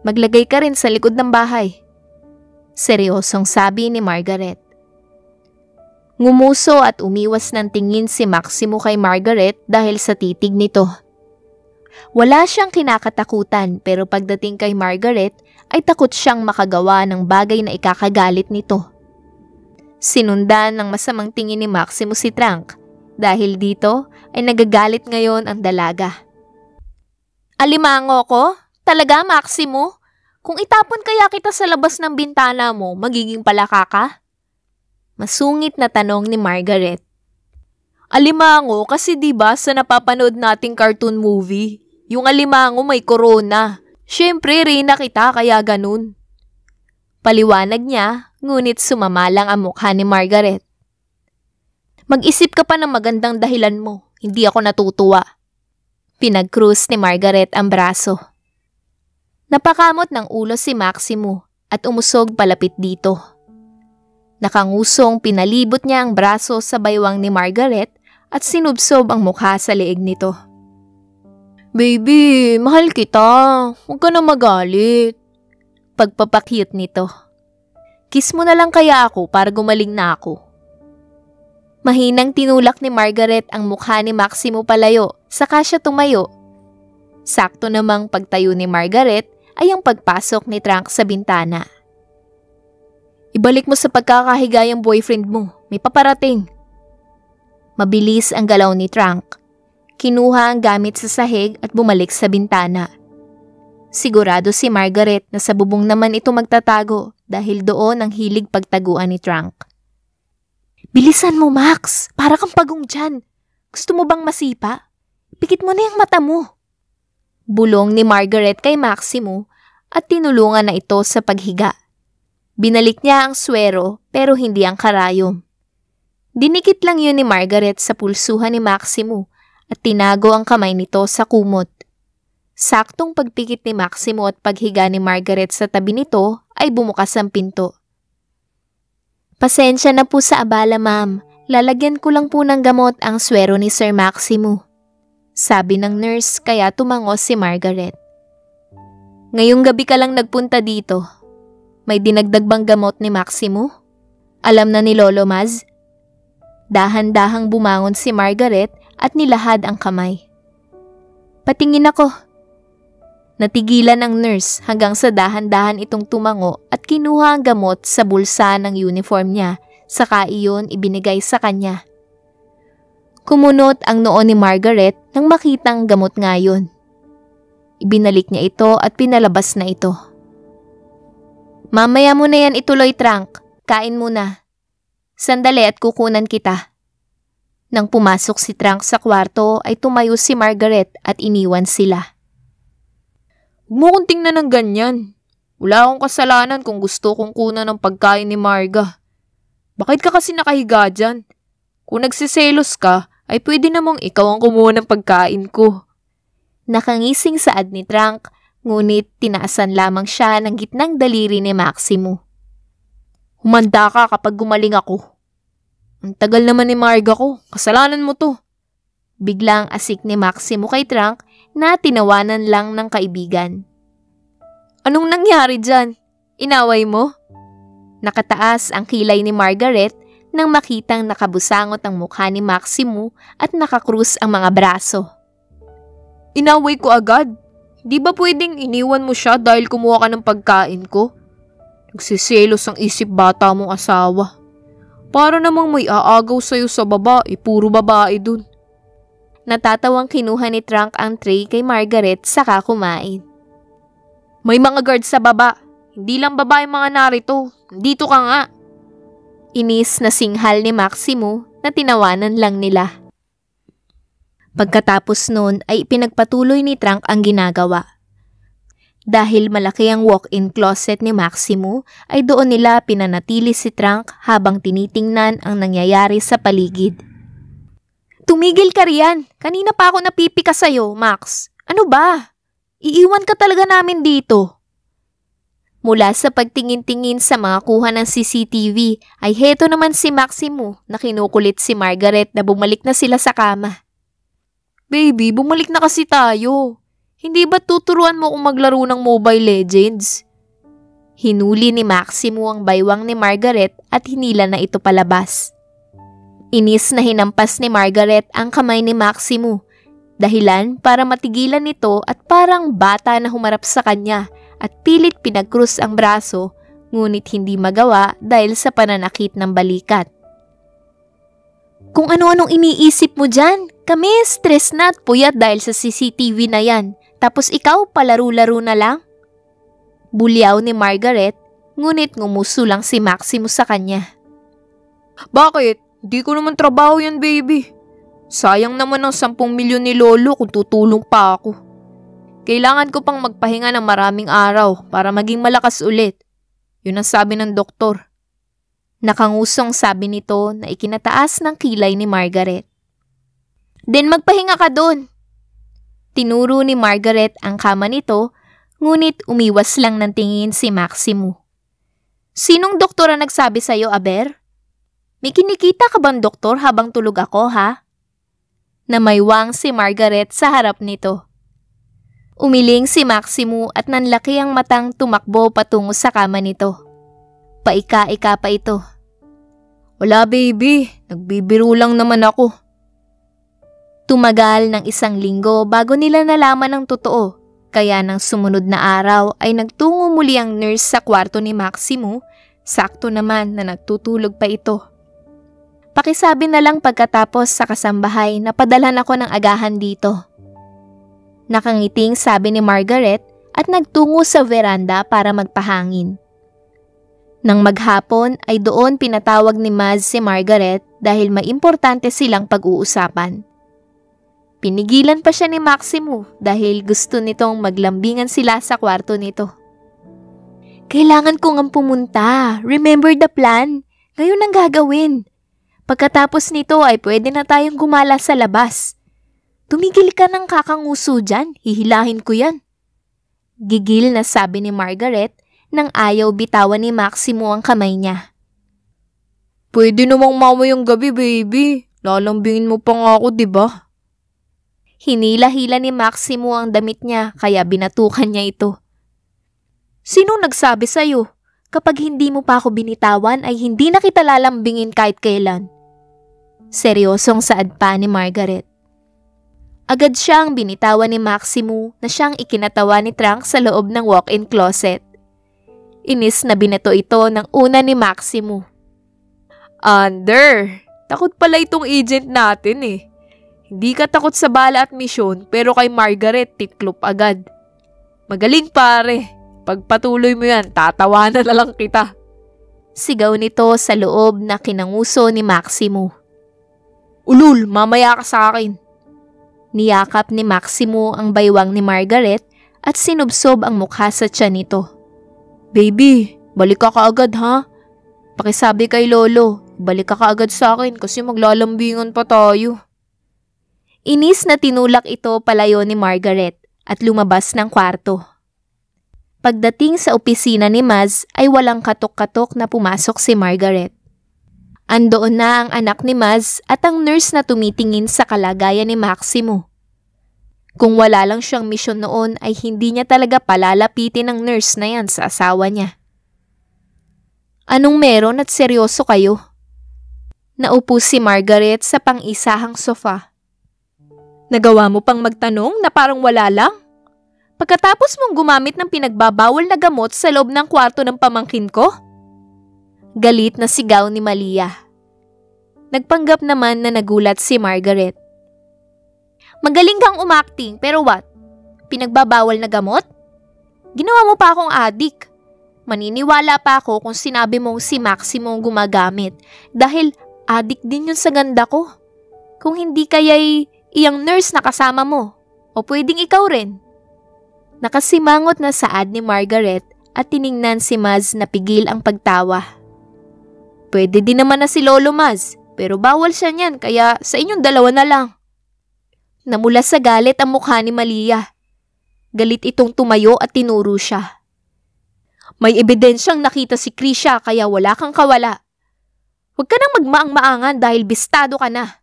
Maglagay ka rin sa likod ng bahay. Seryosong sabi ni Margaret. Ngumuso at umiwas ng tingin si Maximo kay Margaret dahil sa titig nito. Wala siyang kinakatakutan pero pagdating kay Margaret ay takot siyang makagawa ng bagay na ikakagalit nito. Sinundan ng masamang tingin ni Maximo si Trunk dahil dito ay nagagalit ngayon ang dalaga. Alimango ko? Talaga, Maximo? Kung itapon kaya kita sa labas ng bintana mo, magiging palaka ka? Masungit na tanong ni Margaret. Alimango kasi diba sa napapanood nating cartoon movie, yung alimango may corona. Siyempre, Reyna kita kaya ganun. Paliwanag niya, ngunit sumamalang ang mukha ni Margaret. Mag-isip ka pa ng magandang dahilan mo, hindi ako natutuwa. Pinag-cruise ni Margaret ang braso. Napakamot ng ulo si Maximo at umusog palapit dito. Nakangusong pinalibot niya ang braso sa baywang ni Margaret at sinubsob ang mukha sa leeg nito. Baby, mahal kita. Huwag ka na magalit. Pagpapakyut nito. Kiss mo na lang kaya ako para gumaling na ako. Mahinang tinulak ni Margaret ang mukha ni Maximo palayo, saka siya tumayo. Sakto namang pagtayo ni Margaret ay ang pagpasok ni Trunk sa bintana. Ibalik mo sa pagkakahiga yung boyfriend mo. May paparating. Mabilis ang galaw ni Trunk. Kinuha ang gamit sa sahig at bumalik sa bintana. Sigurado si Margaret na sa bubong naman ito magtatago dahil doon ang hilig pagtaguan ni Trunk. Bilisan mo, Max! Para kang pagong dyan. Gusto mo bang masipa? Pikit mo na yung mata mo. Bulong ni Margaret kay Maximo at tinulungan na ito sa paghiga. Binalik niya ang swero pero hindi ang karayom. Dinikit lang yun ni Margaret sa pulsuhan ni Maximo at tinago ang kamay nito sa kumot. Saktong pagpikit ni Maximo at paghiga ni Margaret sa tabi nito ay bumukas ang pinto. Pasensya na po sa abala, ma'am. Lalagyan ko lang po ng gamot ang swero ni Sir Maximo. Sabi ng nurse kaya tumangos si Margaret. Ngayong gabi ka lang nagpunta dito. May dinagdag bang gamot ni Maximo? Alam na ni Lolo Maz? Dahan-dahang bumangon si Margaret at nilahad ang kamay. Patingin ako. Natigilan ng nurse hanggang sa dahan-dahan itong tumango at kinuha ang gamot sa bulsa ng uniform niya, saka iyon ibinigay sa kanya. Kumunot ang noo ni Margaret nang makitang gamot nga yun. Ibinalik niya ito at pinalabas na ito. Mamaya mo na yan ituloy, Trunk. Kain muna. Sandali at kukunan kita. Nang pumasok si Trunk sa kwarto ay tumayo si Margaret at iniwan sila. Huwag mo kong tingnan ng ganyan. Wala akong kasalanan kung gusto kong kunan ng pagkain ni Marga. Bakit ka kasi nakahiga dyan? Kung nagsiselos ka, ay pwede namang ikaw ang kumuha ng pagkain ko. Nakangising saad ni Trunk, ngunit tinaasan lamang siya ng gitnang daliri ni Maximo. Humanda ka kapag gumaling ako. Ang tagal naman ni Marga ko, kasalanan mo to. Biglang asik ni Maximo kay Trunk na tinawanan lang ng kaibigan. Anong nangyari dyan? Inaway mo? Nakataas ang kilay ni Margaret nang makitang nakabusangot ang mukha ni Maximo at nakakrus ang mga braso. Inaway ko agad. Di ba pwedeng iniwan mo siya dahil kumuha ka ng pagkain ko? Nagsiselos ang isip bata mong asawa. Para namang may aagaw sa'yo sa babae, puro babae dun. Natatawang kinuha ni Trunk ang tray kay Margaret saka kumain. May mga guard sa baba. Hindi lang babae mga narito. Dito ka nga. Inis na singhal ni Maximo na tinawanan lang nila. Pagkatapos nun ay ipinagpatuloy ni Trunk ang ginagawa. Dahil malaki ang walk-in closet ni Maximo, ay doon nila pinanatili si Trunk habang tinitingnan ang nangyayari sa paligid. Tumigil ka riyan. Kanina pa ako napipika sa'yo, Max. Ano ba? Iiwan ka talaga namin dito. Mula sa pagtingin-tingin sa mga kuha ng CCTV, ay heto naman si Maximo na kinukulit si Margaret na bumalik na sila sa kama. Baby, bumalik na kasi tayo. Hindi ba tuturuan mo kung maglaro ng Mobile Legends? Hinuli ni Maximo ang baywang ni Margaret at hinila na ito palabas. Inis na hinampas ni Margaret ang kamay ni Maximo, dahilan para matigilan nito at parang bata na humarap sa kanya at pilit pinagkrus ang braso, ngunit hindi magawa dahil sa pananakit ng balikat. Kung ano-anong iniisip mo dyan, kami stress na at puyat dahil sa CCTV na yan. Tapos ikaw, palaro-laro na lang? Bulyaw ni Margaret, ngunit ngumuso lang si Maximo sa kanya. Bakit? Di ko naman trabaho yan, baby. Sayang naman ang 10 milyon ni Lolo kung tutulong pa ako. Kailangan ko pang magpahinga ng maraming araw para maging malakas ulit. Yun ang sabi ng doktor. Nakangusong sabi nito na ikinataas ng kilay ni Margaret. Then magpahinga ka doon. Tinuro ni Margaret ang kama nito, ngunit umiwas lang ng tingin si Maximo. Sinong doktor ang nagsabi sa'yo, Aber? May kinikita ka bang doktor habang tulog ako, ha? Namaywang si Margaret sa harap nito. Umiling si Maximo at nanlaki ang matang tumakbo patungo sa kama nito. Paika-ika pa ito. Wala, baby. Nagbibiro lang naman ako. Tumagal ng 1 linggo bago nila nalaman ang totoo, kaya nang sumunod na araw ay nagtungo muli ang nurse sa kwarto ni Maximo, sakto naman na nagtutulog pa ito. Pakisabi na lang pagkatapos sa kasambahay na padalhan ako ng agahan dito. Nakangiting sabi ni Margaret at nagtungo sa veranda para magpahangin. Nang maghapon ay doon pinatawag ni Maz si Margaret dahil may importante silang pag-uusapan. Pinigilan pa siya ni Maximo dahil gusto nitong maglambingan sila sa kwarto nito. Kailangan ko ngang pumunta. Remember the plan? Ngayon ang gagawin. Pagkatapos nito ay pwede na tayong gumala sa labas. Tumigil ka ng kakanguso dyan. Hihilahin ko yan. Gigil na sabi ni Margaret nang ayaw bitawan ni Maximo ang kamay niya. Pwede namang mamayang gabi, baby. Lalambingin mo pa nga ako, diba? Hinila-hila ni Maximo ang damit niya kaya binatukan niya ito. Sino nagsabi sa'yo? Kapag hindi mo pa ako binitawan ay hindi na kita lalambingin kahit kailan. Seryosong saad pa ni Margaret. Agad siyang binitawan ni Maximo na siyang ikinatawa ni Trunk sa loob ng walk-in closet. Inis na binato ito ng una ni Maximo. Under, takot pala itong agent natin eh. Hindi ka takot sa bala at misyon pero kay Margaret tiklop agad. Magaling pare. Pagpatuloy mo yan, tatawanan na lang kita. Sigaw nito sa loob na kinanguso ni Maximo. Ulul, mamaya ka sa akin. Niyakap ni Maximo ang baywang ni Margaret at sinubsob ang mukha sa tiyan nito. Baby, balik ka kaagad ha? Pakisabi kay Lolo, balik ka kaagad sa akin kasi maglalambingan pa tayo. Inis na tinulak ito palayo ni Margaret at lumabas ng kwarto. Pagdating sa opisina ni Maz ay walang katok-katok na pumasok si Margaret. Andoon na ang anak ni Maz at ang nurse na tumitingin sa kalagayan ni Maximo. Kung wala lang siyang misyon noon ay hindi niya talaga palalapitin ng nurse na yan sa asawa niya. Anong meron at seryoso kayo? Naupo si Margaret sa pang-isahang sofa. Nagawa mo pang magtanong na parang wala lang? Pagkatapos mong gumamit ng pinagbabawal na gamot sa loob ng kwarto ng pamangkin ko? Galit na sigaw ni Malia. Nagpanggap naman na nagulat si Margaret. Magaling kang umacting, pero what? Pinagbabawal na gamot? Ginawa mo pa akong adik. Maniniwala pa ako kung sinabi mong si Maximo ang gumagamit dahil adik din yun sa ganda ko. Kung hindi kaya'y iyang nurse na kasama mo o pwedeng ikaw rin. Nakasimangot na saad ni Margaret at tiningnan si Maz na pigil ang pagtawa. Pwede din naman na si Lolo Maz, pero bawal siya niyan kaya sa inyong dalawa na lang. Namula sa galit ang mukha ni Malia. Galit itong tumayo at tinuro siya. May ebidensyang nakita si Krisha kaya wala kang kawala. Huwag ka nang magmaang-maangan dahil bistado ka na.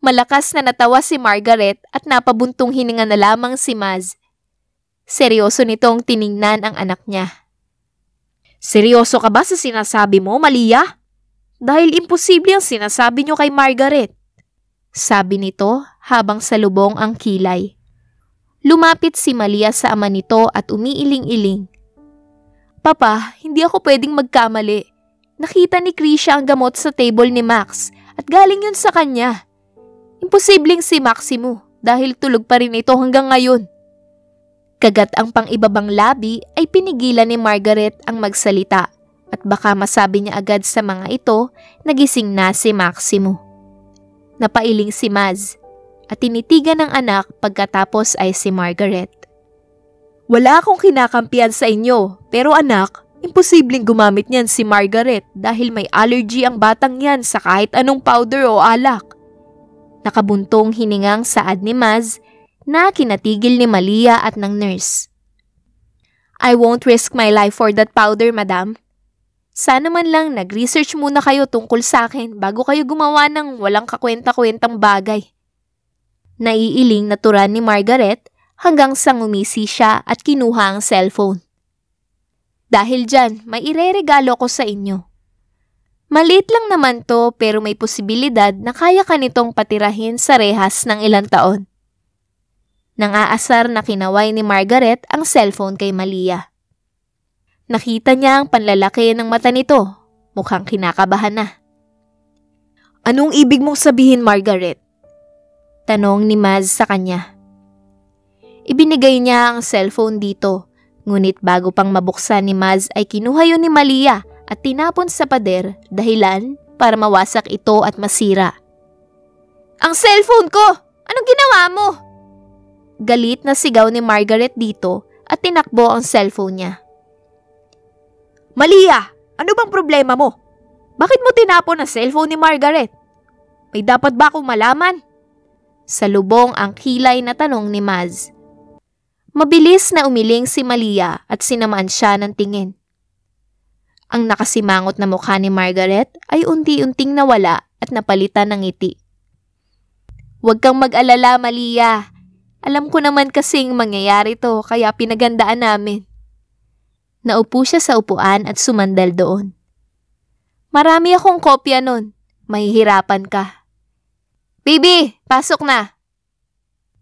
Malakas na natawa si Margaret at napabuntong hininga na lamang si Maz. Seryoso nitong tiningnan ang anak niya. Seryoso ka ba sa sinasabi mo, Malia? Dahil imposible ang sinasabi niyo kay Margaret. Sabi nito habang salubong ang kilay. Lumapit si Malia sa ama nito at umiiling-iling. Papa, hindi ako pwedeng magkamali. Nakita ni Krisha ang gamot sa table ni Max at galing yun sa kanya. Imposibleng si Maximo dahil tulog pa rin ito hanggang ngayon. Kagat ang pang-ibabang labi ay pinigilan ni Margaret ang magsalita at baka masabi niya agad sa mga ito nagising na si Maximo. Napailing si Maz at tinitigan ng anak pagkatapos ay si Margaret. Wala akong kinakampihan sa inyo, pero anak, imposibleng gumamit niyan si Margaret dahil may allergy ang batang yan sa kahit anong powder o alak. Nakabuntong hiningang saad ni Maz na kinatigil ni Malia at ng nurse. I won't risk my life for that powder, madam. Sana man lang nag-research muna kayo tungkol sa akin bago kayo gumawa ng walang kakwenta-kwentang bagay. Naiiling na turan ni Margaret hanggang sa ngumisi siya at kinuha ang cellphone. Dahil dyan, may ireregalo ko sa inyo. Maliit lang naman to pero may posibilidad na kaya ka nitong patirahin sa rehas ng ilang taon. Nang-aasar na kinaway ni Margaret ang cellphone kay Malia. Nakita niya ang panlalaki ng mata nito. Mukhang kinakabahan na. Anong ibig mong sabihin, Margaret? Tanong ni Maz sa kanya. Ibinigay niya ang cellphone dito, ngunit bago pang mabuksan ni Maz ay kinuha yun ni Malia at tinapon sa pader dahilan para mawasak ito at masira. Ang cellphone ko! Anong ginawa mo? Galit na sigaw ni Margaret dito at tinakbo ang cellphone niya. Malia! Ano bang problema mo? Bakit mo tinapon ang cellphone ni Margaret? May dapat ba akong malaman? Salubong ang kilay na tanong ni Maz. Mabilis na umiling si Malia at sinamaan siya ng tingin. Ang nakasimangot na mukha ni Margaret ay unti-unting nawala at napalitan ng ngiti. Huwag kang mag-alala, Malia. Alam ko naman kasing mangyayari to kaya pinagandaan namin. Naupo siya sa upuan at sumandal doon. Marami akong kopya nun. Mahihirapan ka. Baby, pasok na!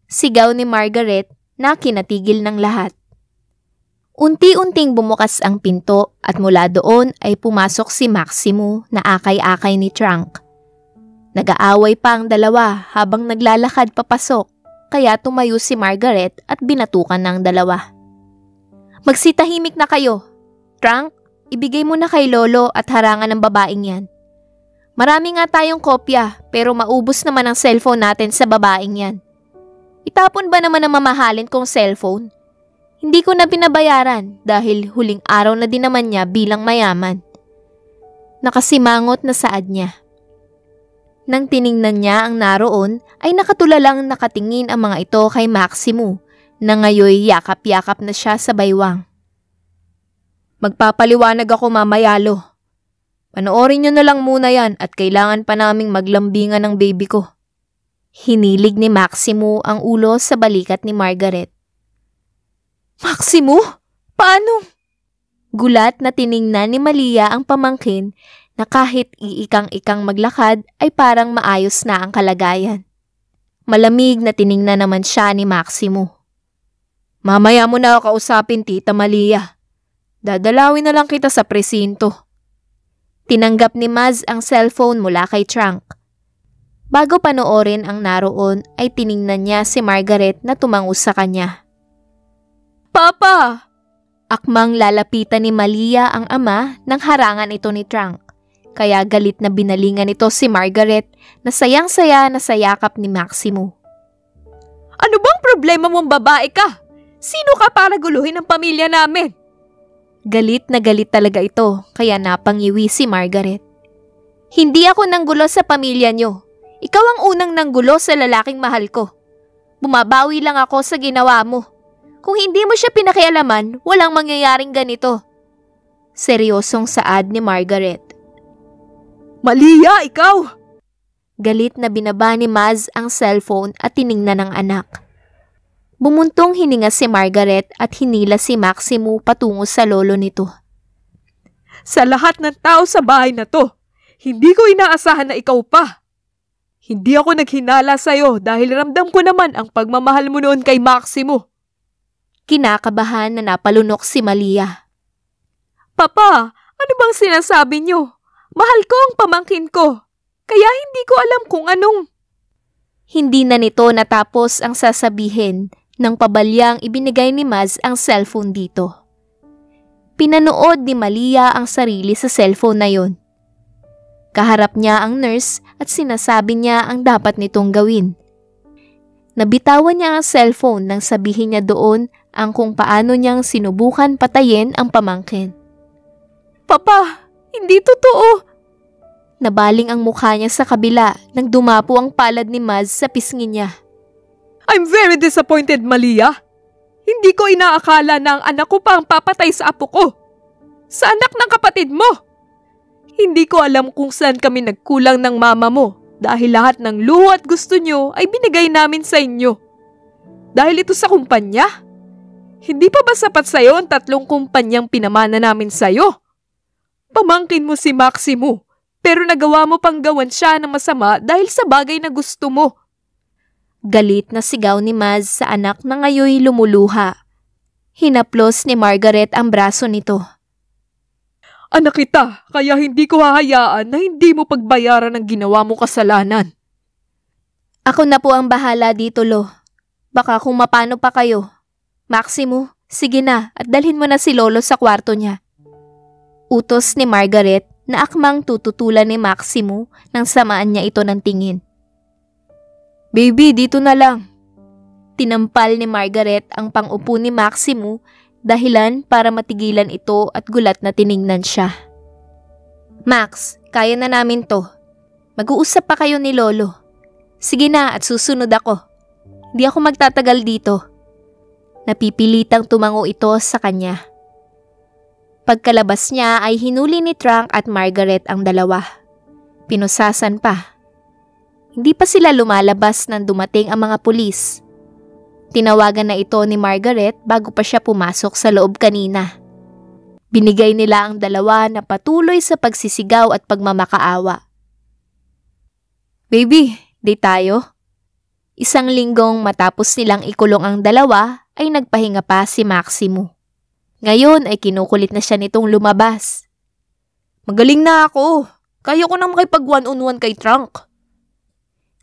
Sigaw ni Margaret na kinatigil ng lahat. Unti-unting bumukas ang pinto at mula doon ay pumasok si Maximo na akay-akay ni Trunk. Nag-aaway pa ang dalawa habang naglalakad papasok kaya tumayo si Margaret at binatukan ng dalawa. Magsitahimik na kayo. Trunk, ibigay mo na kay Lolo at harangan ng babaeng yan. Marami nga tayong kopya pero maubos naman ang cellphone natin sa babaeng yan. Itapon ba naman ang mamahalin kong cellphone? Hindi ko na binabayaran dahil huling araw na din naman niya bilang mayaman. Nakasimangot na saad niya. Nang tiningnan niya ang naroon ay nakatulalang nakatingin ang mga ito kay Maximo na ngayoy yakap-yakap na siya sa baywang. Magpapaliwanag ako mamaya, Lo. Panoorin niyo na lang muna yan at kailangan pa naming maglambingan ng baby ko. Hinilig ni Maximo ang ulo sa balikat ni Margaret. Maximo? Paano? Gulat na tiningnan ni Malia ang pamangkin na kahit iikang-ikang maglakad ay parang maayos na ang kalagayan. Malamig na tiningnan naman siya ni Maximo. Mamaya mo na ako kausapin, Tita Malia. Dadalawin na lang kita sa presinto. Tinanggap ni Maz ang cellphone mula kay Trunk. Bago panoorin ang naroon ay tiningnan niya si Margaret na tumango sa kanya. Papa! Akmang lalapitan ni Malia ang ama nang harangan ito ni Trunk. Kaya galit na binalingan ito si Margaret na sayang-saya na sayakap ni Maximo. Ano bang problema mong babae ka? Sino ka para guluhin ang pamilya namin? Galit na galit talaga ito kaya napangiwi si Margaret. Hindi ako nanggulo sa pamilya niyo. Ikaw ang unang nanggulo sa lalaking mahal ko. Bumabawi lang ako sa ginawa mo. Kung hindi mo siya pinakialaman, walang mangyayaring ganito. Seryosong saad ni Margaret. Malia, ikaw! Galit na binaba ni Maz ang cellphone at tiningnan ng anak. Bumuntong hininga si Margaret at hinila si Maximo patungo sa lolo nito. Sa lahat ng tao sa bahay na to, hindi ko inaasahan na ikaw pa. Hindi ako naghinala sa'yo dahil ramdam ko naman ang pagmamahal mo noon kay Maximo. Kinakabahan na napalunok si Malia. Papa, ano bang sinasabi niyo? Mahal ko ang pamangkin ko, kaya hindi ko alam kung anong... Hindi na nito natapos ang sasabihin nang pabalyang ibinigay ni Maz ang cellphone dito. Pinanood ni Malia ang sarili sa cellphone na yon. Kaharap niya ang nurse at sinasabi niya ang dapat nitong gawin. Nabitawan niya ang cellphone nang sabihin niya doon ang kung paano niyang sinubukan patayin ang pamangkin. Papa, hindi totoo. Nabaling ang mukha niya sa kabila nang dumapo ang palad ni Maz sa pisngi niya. I'm very disappointed, Malia. Hindi ko inaakala na ang anak ko pa ang papatay sa apo ko. Sa anak ng kapatid mo. Hindi ko alam kung saan kami nagkulang ng mama mo dahil lahat ng luho at gusto nyo ay binigay namin sa inyo. Dahil ito sa kumpanya. Hindi pa ba sapat sa'yo ang 3 kumpanyang pinamana namin sa'yo? Pamangkin mo si Maximo, pero nagawa mo pang gawan siya ng masama dahil sa bagay na gusto mo. Galit na sigaw ni Maz sa anak na ngayoy lumuluha. Hinaplos ni Margaret ang braso nito. Anak kita, kaya hindi ko hahayaan na hindi mo pagbayaran ang ginawa mo kasalanan. Ako na po ang bahala dito, Lo. Baka kung mapano pa kayo. Maximo, sige na at dalhin mo na si Lolo sa kwarto niya. Utos ni Margaret na akmang tututulan ni Maximo nang samaan niya ito ng tingin. Baby, dito na lang. Tinampal ni Margaret ang pang-upo ni Maximo dahilan para matigilan ito at gulat na tiningnan siya. Max, kaya na namin to. Mag-uusap pa kayo ni Lolo. Sige na at susunod ako. Di ako magtatagal dito. Napipilitang tumango ito sa kanya. Pagkalabas niya ay hinuli ni Trunk at Margaret ang dalawa. Pinusasan pa. Hindi pa sila lumalabas nang dumating ang mga pulis. Tinawagan na ito ni Margaret bago pa siya pumasok sa loob kanina. Binigay nila ang dalawa na patuloy sa pagsisigaw at pagmamakaawa. Baby, date tayo? 1 linggong matapos nilang ikulong ang dalawa ay nagpahinga pa si Maximo. Ngayon ay kinukulit na siya nitong lumabas. Magaling na ako. Kaya ko na makipag one-on-one kay Trunk.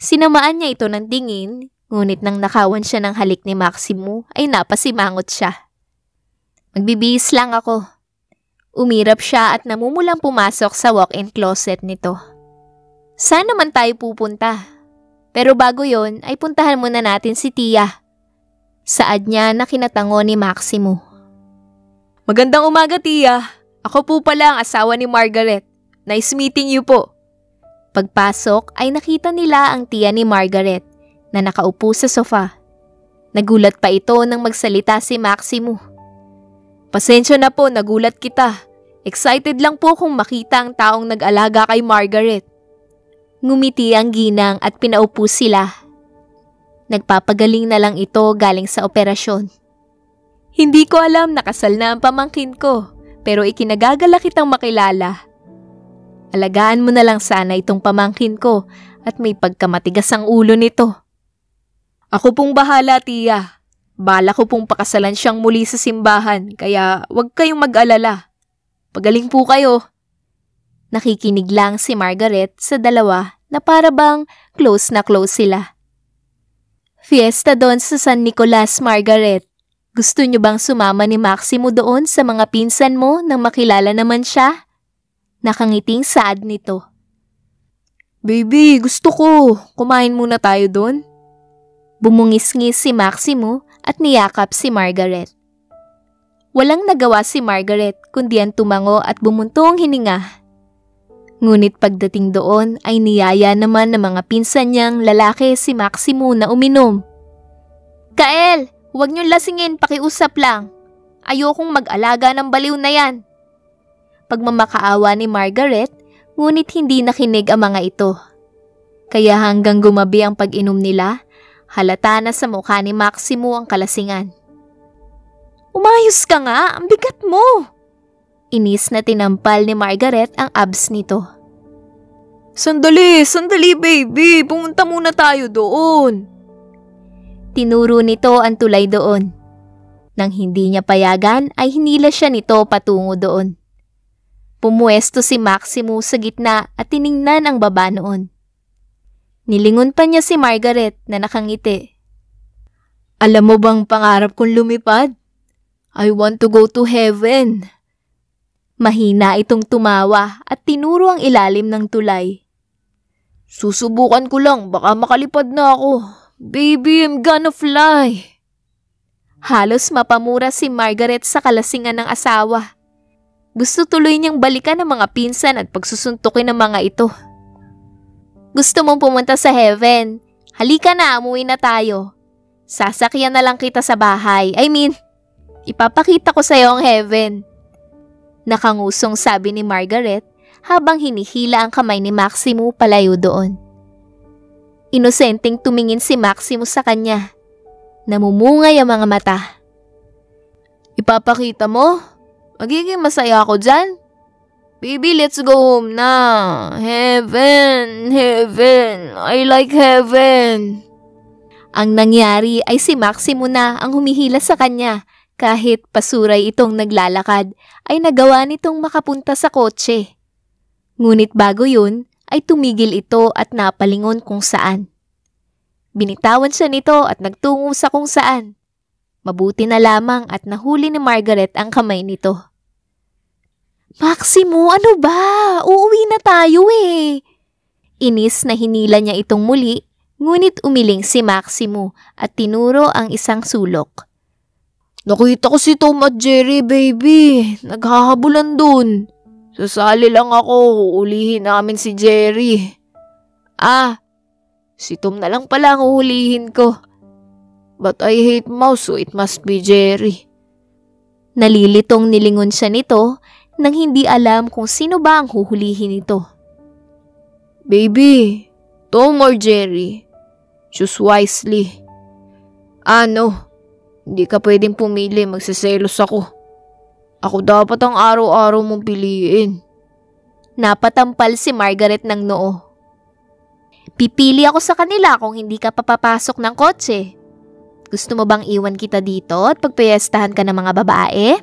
Sinamaan niya ito ng tingin, ngunit nang nakawan siya ng halik ni Maximo ay napasimangot siya. Magbibihis lang ako. Umirap siya at namumulang pumasok sa walk-in closet nito. Saan naman tayo pupunta? Pero bago yon ay puntahan muna natin si Tia. Saad niya na kinatango ni Maximo. Magandang umaga, Tia. Ako po pala ang asawa ni Margaret. Nice meeting you po. Pagpasok ay nakita nila ang tiya ni Margaret na nakaupo sa sofa. Nagulat pa ito nang magsalita si Maximo. Pasensya na po, nagulat kita. Excited lang po kung makita ang taong nag-alaga kay Margaret. Ngumiti ang ginang at pinaupo sila. Nagpapagaling na lang ito galing sa operasyon. Hindi ko alam nakasal na ang pamangkin ko, pero ikinagagala kitang makilala. Alagaan mo na lang sana itong pamangkin ko at may pagkamatigas ang ulo nito. Ako pong bahala, Tia. Bala ko pong pakasalan siyang muli sa simbahan, kaya huwag kayong mag-alala. Pagaling po kayo. Nakikinig lang si Margaret sa dalawa na para bang close na close sila. Fiesta doon sa San Nicolas, Margaret. Gusto niyo bang sumama ni Maximo doon sa mga pinsan mo nang makilala naman siya? Nakangiting saad nito. Baby, gusto ko. Kumain muna tayo doon. Bumungis-ngis si Maximo at niyakap si Margaret. Walang nagawa si Margaret kundi ang tumango at bumuntong hininga. Ngunit pagdating doon ay niyaya naman ng mga pinsan niyang lalaki si Maximo na uminom. Kael, huwag niyong lasingin, pakiusap lang. Ayokong mag-alaga ng baliw na yan. Pagmamakaawa ni Margaret, ngunit hindi nakinig ang mga ito. Kaya hanggang gumabi ang pag-inom nila, halata na sa mukha ni Maximo ang kalasingan. Umayos ka nga, ang bigat mo! Inis na tinampal ni Margaret ang abs nito. Sandali baby, pumunta muna tayo doon. Tinuro nito ang tulay doon. Nang hindi niya payagan ay hinila siya nito patungo doon. Pumuesto si Maximo sa gitna at tiningnan ang baba noon. Nilingon pa niya si Margaret na nakangiti. Alam mo bang pangarap kong lumipad? I want to go to heaven. Mahina itong tumawa at tinuro ang ilalim ng tulay. Susubukan ko lang, baka makalipad na ako. Baby, I'm gonna fly. Halos mapamura si Margaret sa kalasingan ng asawa. Gusto tuloy niyang balikan ang mga pinsan at pagsusuntukin ng mga ito. Gusto mong pumunta sa heaven? Halika na, umuwi na tayo. Sasakyan na lang kita sa bahay. Ipapakita ko sa'yo ang heaven. Nakangusong sabi ni Margaret habang hinihila ang kamay ni Maximo palayo doon. Inosenteng tumingin si Maximo sa kanya. Namumungay ang mga mata. Ipapakita mo? Magiging masaya ako dyan. Baby, let's go home na. Heaven, heaven. I like heaven. Ang nangyari ay si Maximo na ang humihila sa kanya. Kahit pasuray itong naglalakad, ay nagawa nitong makapunta sa kotse. Ngunit bago yun, ay tumigil ito at napalingon kung saan. Binitawan siya nito at nagtungo sa kung saan. Mabuti na lamang at nahuli ni Margaret ang kamay nito. Maximo, ano ba? Uuwi na tayo eh. Inis na hinila niya itong muli, ngunit umiling si Maximo at tinuro ang isang sulok. Nakita ko si Tom at Jerry, baby. Naghahabulan dun. Sasali lang ako, uulihin namin si Jerry. Si Tom na lang pala ang uulihin ko. But I hate mouse, so it must be Jerry. Nalilitong nilingon siya nito nang hindi alam kung sino ba ang huhulihin nito. Baby, Tom or Jerry? Choose wisely. No. Hindi ka pwedeng pumili, magsiselos ako. Ako dapat ang araw-araw mong piliin. Napatampal si Margaret ng noo. Pipili ako sa kanila kung hindi ka papapasok ng kotse. Gusto mo bang iwan kita dito at pagpiyestahan ka ng mga babae?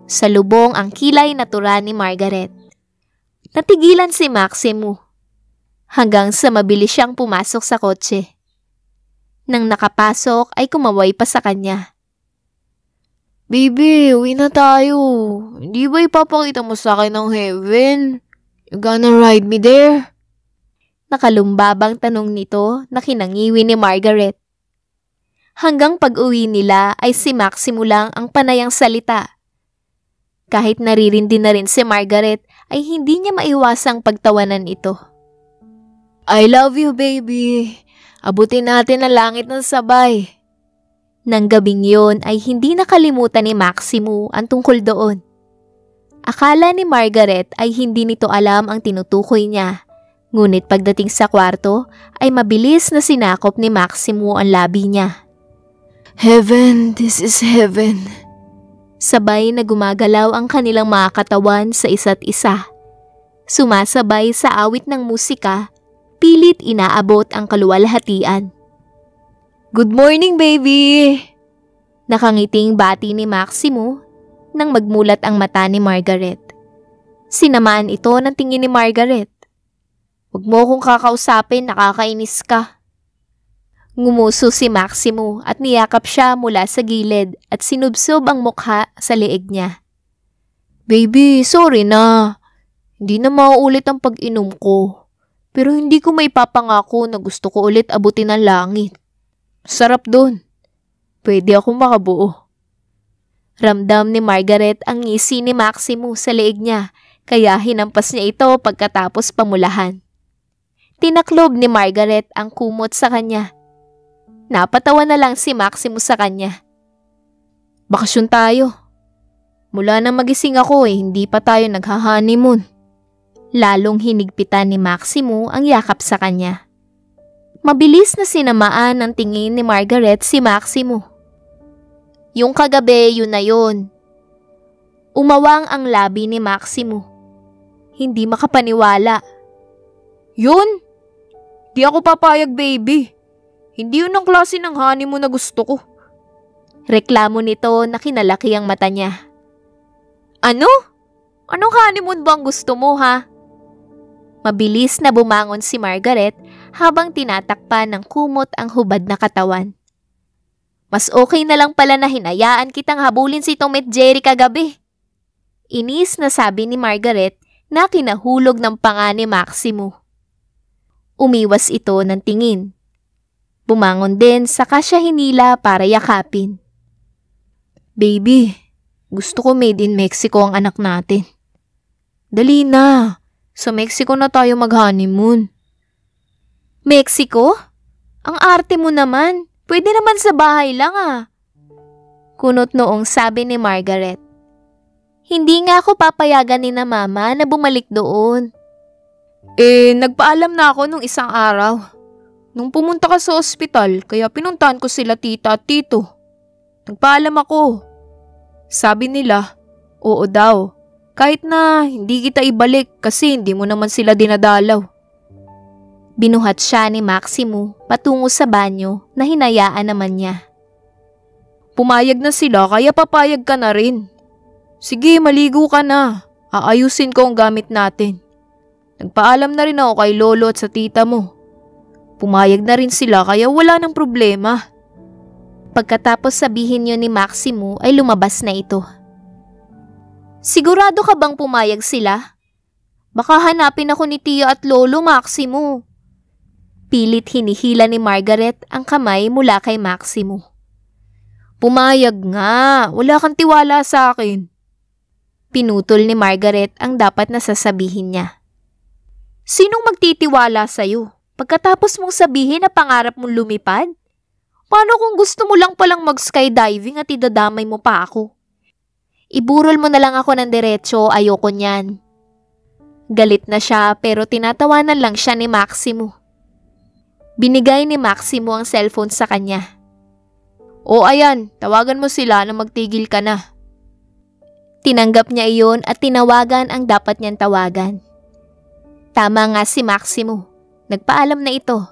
Salubong ang kilay na tura ni Margaret. Natigilan si Maximo. Hanggang sa mabilis siyang pumasok sa kotse. Nang nakapasok ay kumaway pa sa kanya. Baby, uwi na tayo. Hindi ba ipapakita mo sa akin ang heaven? You gonna ride me there? Nakalumbabang tanong nito na kinangiwi ni Margaret. Hanggang pag-uwi nila ay si Maximo lang ang panayang salita. Kahit naririndi na rin si Margaret ay hindi niya maiwasang pagtawanan ito. I love you, baby. Abutin natin ang langit ng sabay. Nang gabing yon ay hindi nakalimutan ni Maximo ang tungkol doon. Akala ni Margaret ay hindi nito alam ang tinutukoy niya. Ngunit pagdating sa kwarto ay mabilis na sinakop ni Maximo ang labi niya. Heaven, this is heaven. Sabay na gumagalaw ang kanilang mga katawan sa isa't isa. Sumasabay sa awit ng musika, pilit inaabot ang kaluwalhatian. Good morning, baby! Nakangiting bati ni Maximo nang magmulat ang mata ni Margaret. Sinamaan ito ng tingin ni Margaret. Huwag mo akong kakausapin, nakakainis ka. Ngumuso si Maximo at niyakap siya mula sa gilid at sinubsob ang mukha sa leeg niya. Baby, sorry na. Hindi na mauulit ang pag-inom ko. Pero hindi ko maipapangako na gusto ko ulit abutin ang langit. Sarap dun. Pwede akong makabuo. Ramdam ni Margaret ang ngisi ni Maximo sa leeg niya, kaya hinampas niya ito pagkatapos pamulahan. Tinaklob ni Margaret ang kumot sa kanya. Napatawa na lang si Maximo sa kanya. Bakasyon tayo. Mula nang magising ako hindi pa tayo nagha-honeymoon. Lalong hinigpitan ni Maximo ang yakap sa kanya. Mabilis na sinamaan ng tingin ni Margaret si Maximo. Yung kagabi, yun na yun. Umawang ang labi ni Maximo. Hindi makapaniwala. Yun? Di ako papayag, baby. Hindi yun ang klase ng honeymoon na gusto ko. Reklamo nito na kinalaki ang mata niya. Ano? Anong honeymoon ba ang gusto mo, ha? Mabilis na bumangon si Margaret habang tinatakpan ng kumot ang hubad na katawan. Mas okay na lang pala na hinayaan kitang habulin si Tom at Jerry kagabi. Inis na sabi ni Margaret na kinahulog ng panga ni Maximo. Umiwas ito ng tingin. Bumangon din saka siya hinila para yakapin. Baby, gusto ko made in Mexico ang anak natin. Dali na, sa Mexico na tayo mag-honeymoon. Mexico? Ang arte mo naman. Pwede naman sa bahay lang Kunot noong sabi ni Margaret. Hindi nga ako papayagan ni na mama na bumalik doon. Nagpaalam na ako nung isang araw. Nung pumunta ka sa ospital, kaya pinuntahan ko sila tita at tito. Nagpaalam ako. Sabi nila, oo daw. Kahit na hindi kita ibalik kasi hindi mo naman sila dinadalaw. Binuhat siya ni Maximo patungo sa banyo na hinayaan naman niya. Pumayag na sila kaya papayag ka na rin. Sige, maligo ka na. Aayusin ko ang gamit natin. Nagpaalam na rin ako kay lolo at sa tita mo. Pumayag na rin sila kaya wala nang problema. Pagkatapos sabihin yun ni Maximo ay lumabas na ito. Sigurado ka bang pumayag sila? Baka hanapin ako ni Tia at Lolo, Maximo. Pilit hinihila ni Margaret ang kamay mula kay Maximo. Pumayag nga, wala kang tiwala sa akin. Pinutol ni Margaret ang dapat na sasabihin niya. Sinong magtitiwala sa'yo? Pagkatapos mong sabihin na pangarap mong lumipad? Paano kung gusto mo lang palang mag-skydiving at idadamay mo pa ako? Iburol mo na lang ako ng diretso, ayoko niyan. Galit na siya pero tinatawanan lang siya ni Maximo. Binigay ni Maximo ang cellphone sa kanya. O ayan, tawagan mo sila na magtigil ka na. Tinanggap niya iyon at tinawagan ang dapat niyang tawagan. Tama nga si Maximo. Nagpaalam na ito.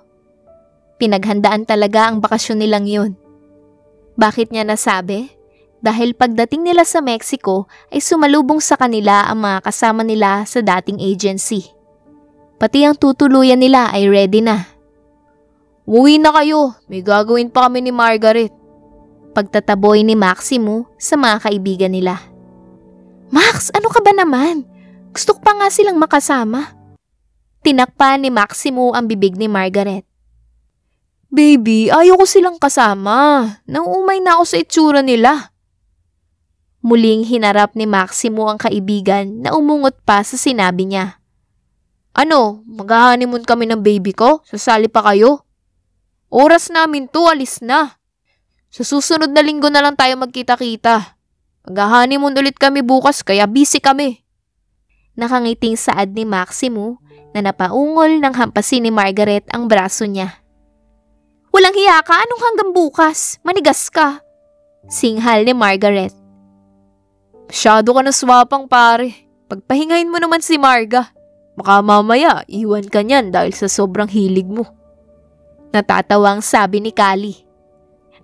Pinaghandaan talaga ang bakasyon nilang yun. Bakit niya nasabi? Dahil pagdating nila sa Mexico ay sumalubong sa kanila ang mga kasama nila sa dating agency. Pati ang tutuluyan nila ay ready na. Umuwi na kayo, may gagawin pa kami ni Margaret. Pagtataboy ni Maximo sa mga kaibigan nila. Max, ano ka ba naman? Gusto ko pa nga silang makasama. Tinakpan ni Maximo ang bibig ni Margaret. Baby, ayaw ko silang kasama. Nauumay na ako sa itsura nila. Muling hinarap ni Maximo ang kaibigan na umungot pa sa sinabi niya. Ano, mag-honeymoon kami ng baby ko? Sasali pa kayo? Oras namin to, alis na. Sa susunod na linggo na lang tayo magkita-kita. Mag-honeymoon ulit kami bukas kaya busy kami. Nakangiting saad ni Maximo na napaungol ng hampasin ni Margaret ang braso niya. Walang hiya ka, anong hanggang bukas? Manigas ka. Singhal ni Margaret. Masyado ka na swapang pare. Pagpahingahin mo naman si Marga. Baka mamaya iwan ka niyan dahil sa sobrang hilig mo. Natatawang sabi ni Kali.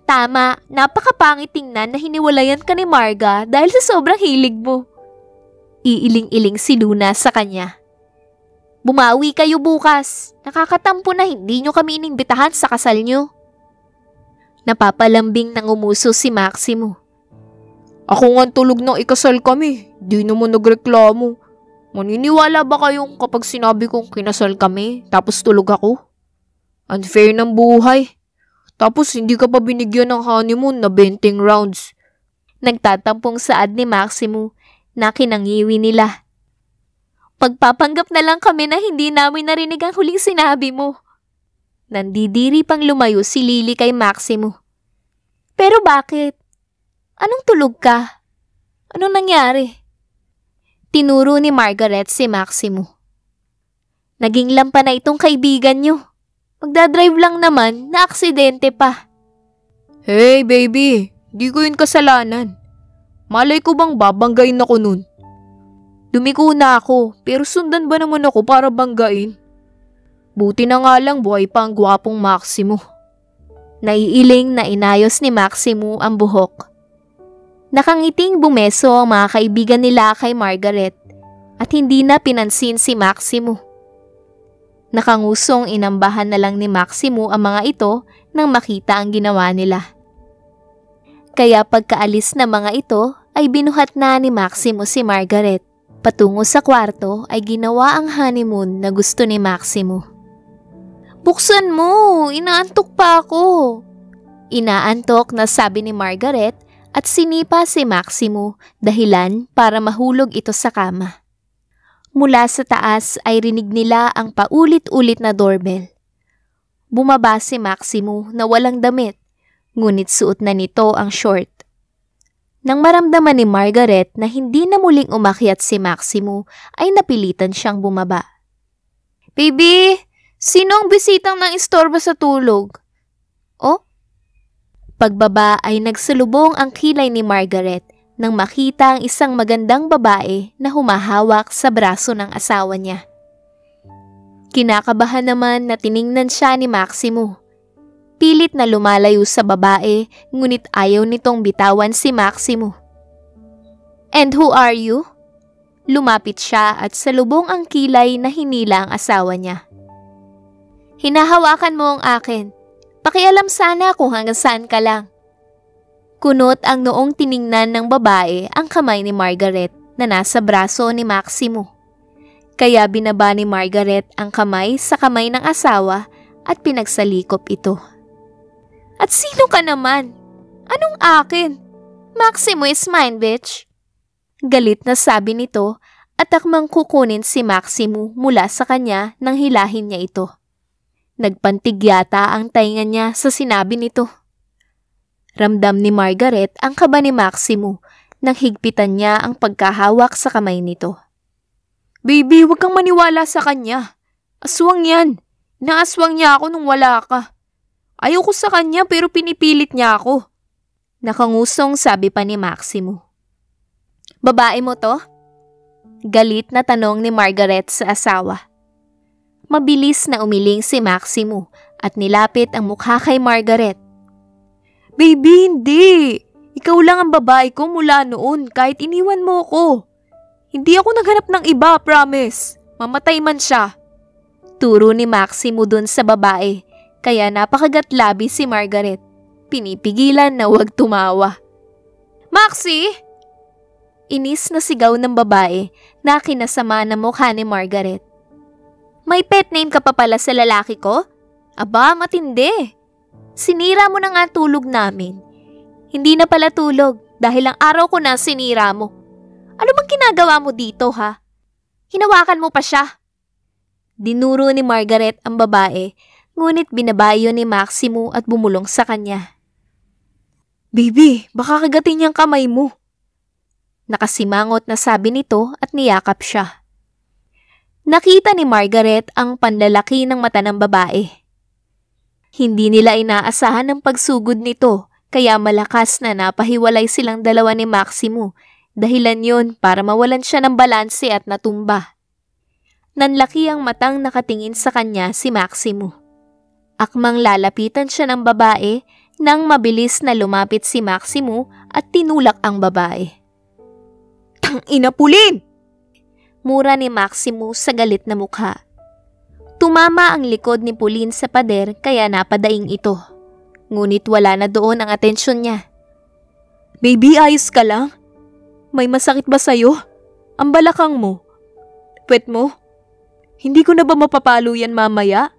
Tama, napakapangit tingnan na hiniwalayan ka ni Marga dahil sa sobrang hilig mo. Iiling-iling si Luna sa kanya. Bumawi kayo bukas. Nakakatampo na hindi nyo kami inimbitahan sa kasal nyo. Napapalambing ng umuso si Maximo. Ako nga tulog nang ikasal kami. Di naman nagreklamo. Maniniwala ba kayong kapag sinabi kong kinasal kami tapos tulog ako? Unfair ng buhay. Tapos hindi ka pa binigyan ng honeymoon na 20 rounds. Nagtatampong saad ni Maximo na kinangiwi nila. Pagpapanggap na lang kami na hindi namin narinig ang huling sinabi mo. Nandidiri pang lumayo si Lily kay Maximo. Pero bakit? Anong tulog ka? Anong nangyari? Tinuro ni Margaret si Maximo. Naging lampa na itong kaibigan nyo. Magdadrive lang naman, na aksidente pa. Hey baby, di ko yun kasalanan. Malay ko bang babanggain ako nun? Dumiko na ako, pero sundan ba naman ako para banggain? Buti na nga lang buhay pa ang gwapong Maximo. Naiiling na inayos ni Maximo ang buhok. Nakangiting bumeso ang mga kaibigan nila kay Margaret at hindi na pinansin si Maximo. Nakangusong inambahan na lang ni Maximo ang mga ito nang makita ang ginawa nila. Kaya pagkaalis na mga ito ay binuhat na ni Maximo si Margaret. Patungo sa kwarto ay ginawa ang honeymoon na gusto ni Maximo. Buksan mo, inaantok pa ako. Inaantok na sabi ni Margaret at sinipa si Maximo dahilan para mahulog ito sa kama. Mula sa taas ay rinig nila ang paulit-ulit na doorbell. Bumaba si Maximo na walang damit, ngunit suot na nito ang short. Nang maramdaman ni Margaret na hindi na muling umakyat si Maximo, ay napilitan siyang bumaba. Baby, sino ang bisitang nang istorbo sa tulog? Oh? Pagbaba ay nagsalubong ang kilay ni Margaret nang makita ang isang magandang babae na humahawak sa braso ng asawa niya. Kinakabahan naman na tiningnan siya ni Maximo. Pilit na lumalayo sa babae, ngunit ayaw nitong bitawan si Maximo. And who are you? Lumapit siya at salubong ang kilay na hinila ang asawa niya. Hinahawakan mo ang akin. Pakialam sana kung hanggang saan ka lang. Kunot ang noong tiningnan ng babae ang kamay ni Margaret na nasa braso ni Maximo. Kaya binaba ni Margaret ang kamay sa kamay ng asawa at pinagsalikop ito. At sino ka naman? Anong akin? Maximo is mine, bitch. Galit na sabi nito at akmang kukunin si Maximo mula sa kanya nang hilahin niya ito. Nagpantig yata ang tainga niya sa sinabi nito. Ramdam ni Margaret ang kaba ni Maximo nang higpitan niya ang pagkahawak sa kamay nito. Baby, huwag kang maniwala sa kanya. Aswang yan. Inaaswang niya ako nung wala ka. Ayoko sa kanya pero pinipilit niya ako. Nakangusong sabi pa ni Maximo. Babae mo to? Galit na tanong ni Margaret sa asawa. Mabilis na umiling si Maximo at nilapit ang mukha kay Margaret. Baby, hindi. Ikaw lang ang babae ko mula noon kahit iniwan mo ko. Hindi ako naghanap ng iba, promise. Mamatay man siya. Turo ni Maximo dun sa babae, kaya napakagatlabi si Margaret. Pinipigilan na huwag tumawa. Maxi! Inis na sigaw ng babae na kinasama ng mukha ni Margaret. May pet name ka pa pala sa lalaki ko? Aba, matindi. Sinira mo na nga tulog namin. Hindi na pala tulog dahil ang araw ko na sinira mo. Ano bang ginagawa mo dito, ha? Hinawakan mo pa siya. Dinuro ni Margaret ang babae, ngunit binabayo ni Maximo at bumulong sa kanya. Baby, baka kagatin niyang kamay mo. Nakasimangot na sabi nito at niyakap siya. Nakita ni Margaret ang panlalaki ng mata ng babae. Hindi nila inaasahan ang pagsugod nito, kaya malakas na napahiwalay silang dalawa ni Maximo. Dahilan yon para mawalan siya ng balanse at natumba. Nanlaki ang matang nakatingin sa kanya si Maximo. Akmang lalapitan siya ng babae nang mabilis na lumapit si Maximo at tinulak ang babae. Tang ina, Pulin! Mura ni Maximo sa galit na mukha. Tumama ang likod ni Pauline sa pader kaya napadaing ito. Ngunit wala na doon ang atensyon niya. Baby, ayos ka lang? May masakit ba sa'yo? Ang balakang mo? Puwet mo? Hindi ko na ba mapapalo yan mamaya?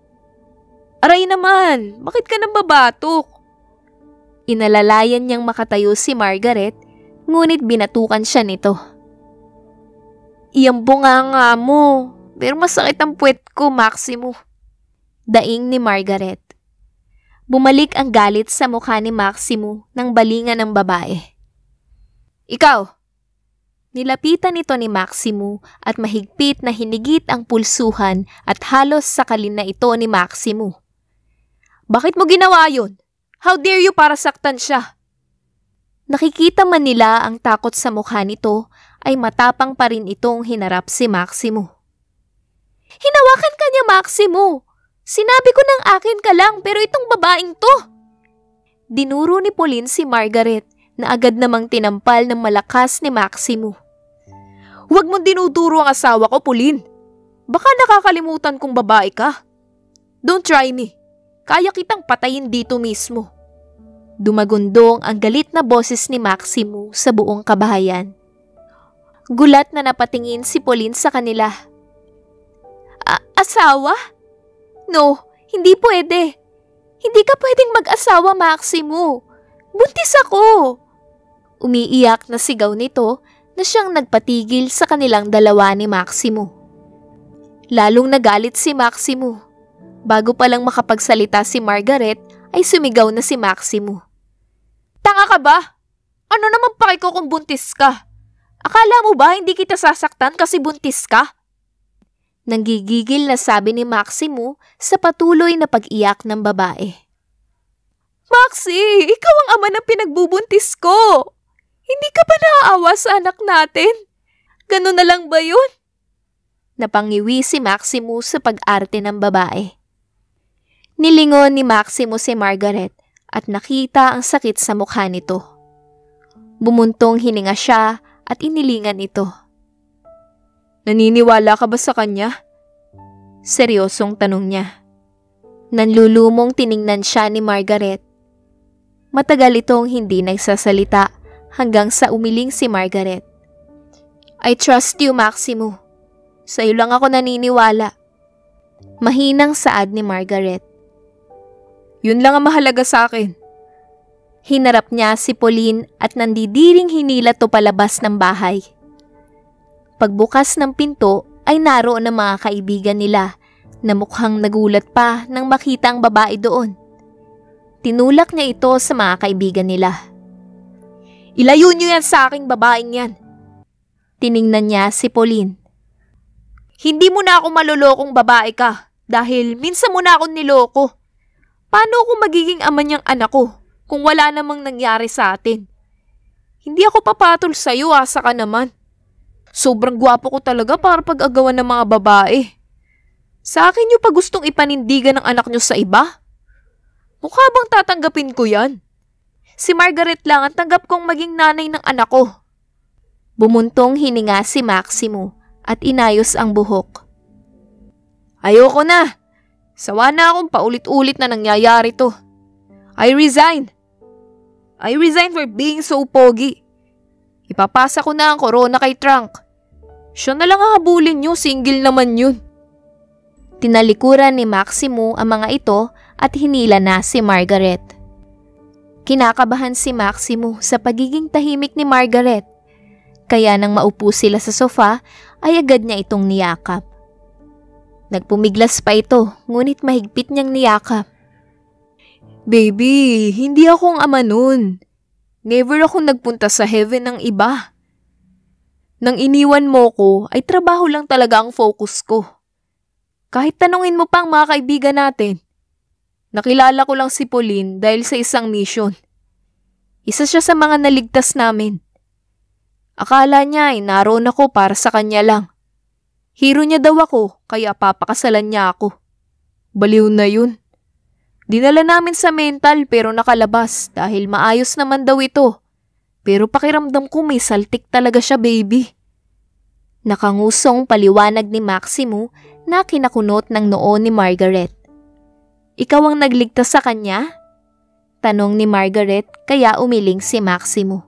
Aray naman, bakit ka nang babatok? Inalalayan niyang makatayo si Margaret, ngunit binatukan siya nito. Iyang bunganga mo, pero masakit ang puwet ko, Maximo. Daing ni Margaret. Bumalik ang galit sa mukha ni Maximo nang balingan ng babae. Ikaw! Nilapitan ito ni Maximo at mahigpit na hinigit ang pulsuhan at halos sakalin na ito ni Maximo. Bakit mo ginawa yun? How dare you para saktan siya? Nakikita man nila ang takot sa mukha nito ay matapang pa rin itong hinarap si Maximo. Hinawakan ka niya, Maximo! Sinabi ko ng akin ka lang pero itong babaeng to! Dinuro ni Pauline si Margaret na agad namang tinampal ng malakas ni Maximo. Huwag mong dinuduro ang asawa ko, Pauline. Baka nakakalimutan kong babae ka. Don't try me. Kaya kitang patayin dito mismo. Dumagundong ang galit na boses ni Maximo sa buong kabahayan. Gulat na napatingin si Pauline sa kanila. Asawa? No, hindi pwede. Hindi ka pwedeng mag-asawa, Maximo. Buntis ako. Umiiyak na sigaw nito na siyang nagpatigil sa kanilang dalawa ni Maximo. Lalong nagalit si Maximo. Bago pa lang makapagsalita si Margaret ay sumigaw na si Maximo. Tanga ka ba? Ano naman paki ko kung buntis ka? Akala mo ba hindi kita sasaktan kasi buntis ka? Nanggigigil na sabi ni Maximo sa patuloy na pag-iyak ng babae. Maxi, ikaw ang ama ng pinagbubuntis ko. Hindi ka ba naaawa sa anak natin? Ganun na lang ba yun? Napangiwi si Maximo sa pag-arte ng babae. Nilingon ni Maximo si Margaret at nakita ang sakit sa mukha nito. Bumuntong hininga siya at inilingan ito. Naniniwala ka ba sa kanya? Seryosong tanong niya. Nanlulumong tiningnan siya ni Margaret. Matagal itong hindi nagsasalita hanggang sa umiling si Margaret. I trust you, Maximo. Sa'yo lang ako naniniwala. Mahinang saad ni Margaret. Yun lang ang mahalaga sa akin. Hinarap niya si Pauline at nandidiring hinila to palabas ng bahay. Pagbukas ng pinto ay naroon ang mga kaibigan nila na mukhang nagulat pa nang makita ang babae doon. Tinulak niya ito sa mga kaibigan nila. Ilayo niyo yan sa aking babaeng yan. Tiningnan niya si Pauline. Hindi mo na ako malulokong babae ka dahil minsan mo na akong niloko. Paano ako magiging ama niyang anak ko kung wala namang nangyari sa atin? Hindi ako papatol sa'yo, asa ka naman. Sobrang gwapo ko talaga para pag-agawan ng mga babae. Sa akin niyo pa gustong ipanindigan ng anak niyo sa iba? Mukha bang tatanggapin ko yan? Si Margaret lang ang tanggap kong maging nanay ng anak ko. Bumuntong hininga si Maximo at inayos ang buhok. Ayoko na. Sawa na akong paulit-ulit na nangyayari to. I resign. I resign for being so pogi. Ipapasa ko na ang corona kay Trunk. Siya na lang ang habulin niyo, single naman yun. Tinalikuran ni Maximo ang mga ito at hinila na si Margaret. Kinakabahan si Maximo sa pagiging tahimik ni Margaret. Kaya nang maupo sila sa sofa ay agad niya itong niyakap. Nagpumiglas pa ito, ngunit mahigpit niyang niyakap. Baby, hindi akong ama nun. Never akong nagpunta sa heaven ng iba. Nang iniwan mo ko, ay trabaho lang talaga ang focus ko. Kahit tanungin mo pa ang mga kaibigan natin. Nakilala ko lang si Pauline dahil sa isang mission. Isa siya sa mga naligtas namin. Akala niya ay naroon ako para sa kanya lang. Hero niya daw ako, kaya papakasalan niya ako. Baliw na yun. Dinala namin sa mental pero nakalabas dahil maayos naman daw ito. Pero pakiramdam ko may saltik talaga siya, baby. Nakangusong paliwanag ni Maximo na kinakunot ng noo ni Margaret. Ikaw ang nagligtas sa kanya? Tanong ni Margaret kaya umiling si Maximo.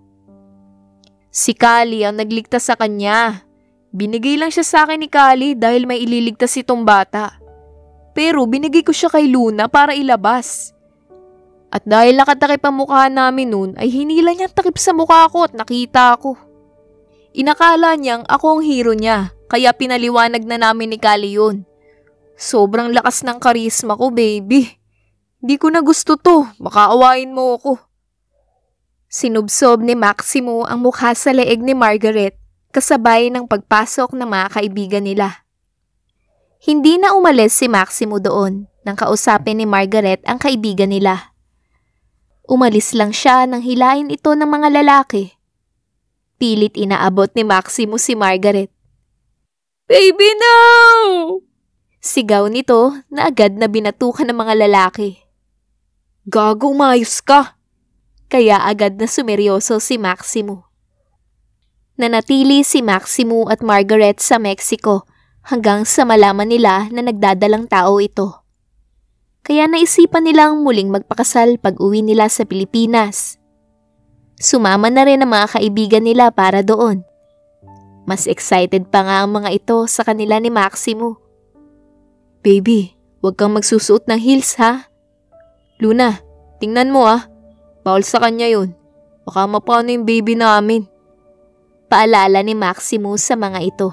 Si Kali ang nagligtas sa kanya. Binigay lang siya sa akin ni Kali dahil may ililigtas itong bata. Pero binigay ko siya kay Luna para ilabas. At dahil nakatakip ang mukha namin noon ay hinila niya takip sa mukha ko at nakita ko. Inakala niyang ako ang hero niya kaya pinaliwanag na namin ni Kali yun. Sobrang lakas ng karisma ko, baby. Di ko na gusto to, baka awayin mo ako. Sinubsob ni Maximo ang mukha sa leeg ni Margaret kasabay ng pagpasok ng mga kaibigan nila. Hindi na umalis si Maximo doon nang kausapin ni Margaret ang kaibigan nila. Umalis lang siya nang hilain ito ng mga lalaki. Pilit inaabot ni Maximo si Margaret. Baby, no! Sigaw nito na agad na binatukan ng mga lalaki. Gago, umayos ka! Kaya agad na sumeryoso si Maximo. Nanatili si Maximo at Margaret sa Mexico hanggang sa malaman nila na nagdadalang tao ito. Kaya naisipan nilang muling magpakasal pag uwi nila sa Pilipinas. Sumama na rin ang mga kaibigan nila para doon. Mas excited pa nga ang mga ito sa kanila ni Maximo. Baby, huwag kang magsusuot ng heels ha? Luna, tingnan mo ah. Bawal sa kanya yun. Baka mapano yung baby namin. Paalala ni Maximo sa mga ito.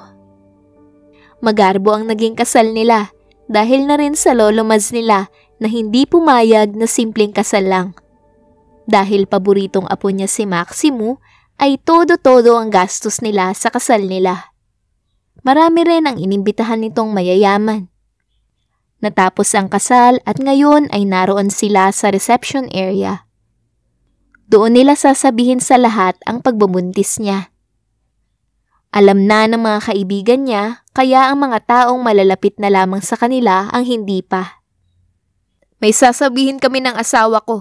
Magarbo ang naging kasal nila dahil na rin sa lolo Mads nila na hindi pumayag na simpleng kasal lang. Dahil paboritong apo niya si Maximo, ay todo-todo ang gastos nila sa kasal nila. Marami rin ang inimbitahan nitong mayayaman. Natapos ang kasal at ngayon ay naroon sila sa reception area. Doon nila sasabihin sa lahat ang pagbubuntis niya. Alam na ng mga kaibigan niya, kaya ang mga taong malalapit na lamang sa kanila ang hindi pa. May sasabihin kami ng asawa ko.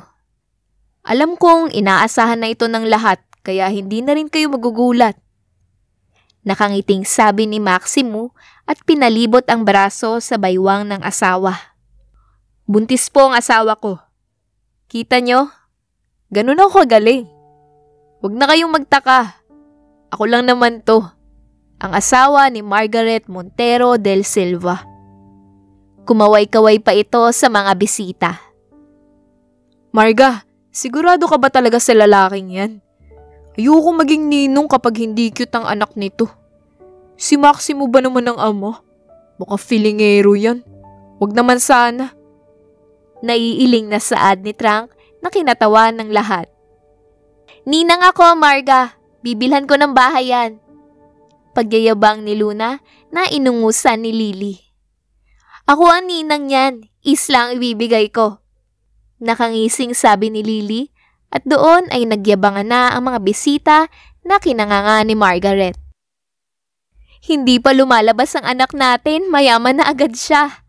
Alam kong inaasahan na ito ng lahat, kaya hindi na rin kayo magugulat. Nakangiting sabi ni Maximo at pinalibot ang braso sa baywang ng asawa. Buntis po ang asawa ko. Kita nyo? Ganun ako kagaling. Huwag na kayong magtaka. Ako lang naman to. Ang asawa ni Margaret Montero del Silva. Kumaway-kaway pa ito sa mga bisita. Marga, sigurado ka ba talaga sa lalaking yan? Ayoko maging ninong kapag hindi cute ang anak nito. Si Maximo ba naman ang ama? Baka filingero yan. Wag naman sana. Naiiling na saad ni Trank na kinatawan ng lahat. Ninang ako, Marga. Bibilhan ko ng bahay yan. Pagyayabang ni Luna na inungusan ni Lily. Ako ang ninang yan. Isla ang ibibigay ko. Nakangising sabi ni Lily at doon ay nagyabangan na ang mga bisita na kinanganga ni Margaret. Hindi pa lumalabas ang anak natin, mayaman na agad siya.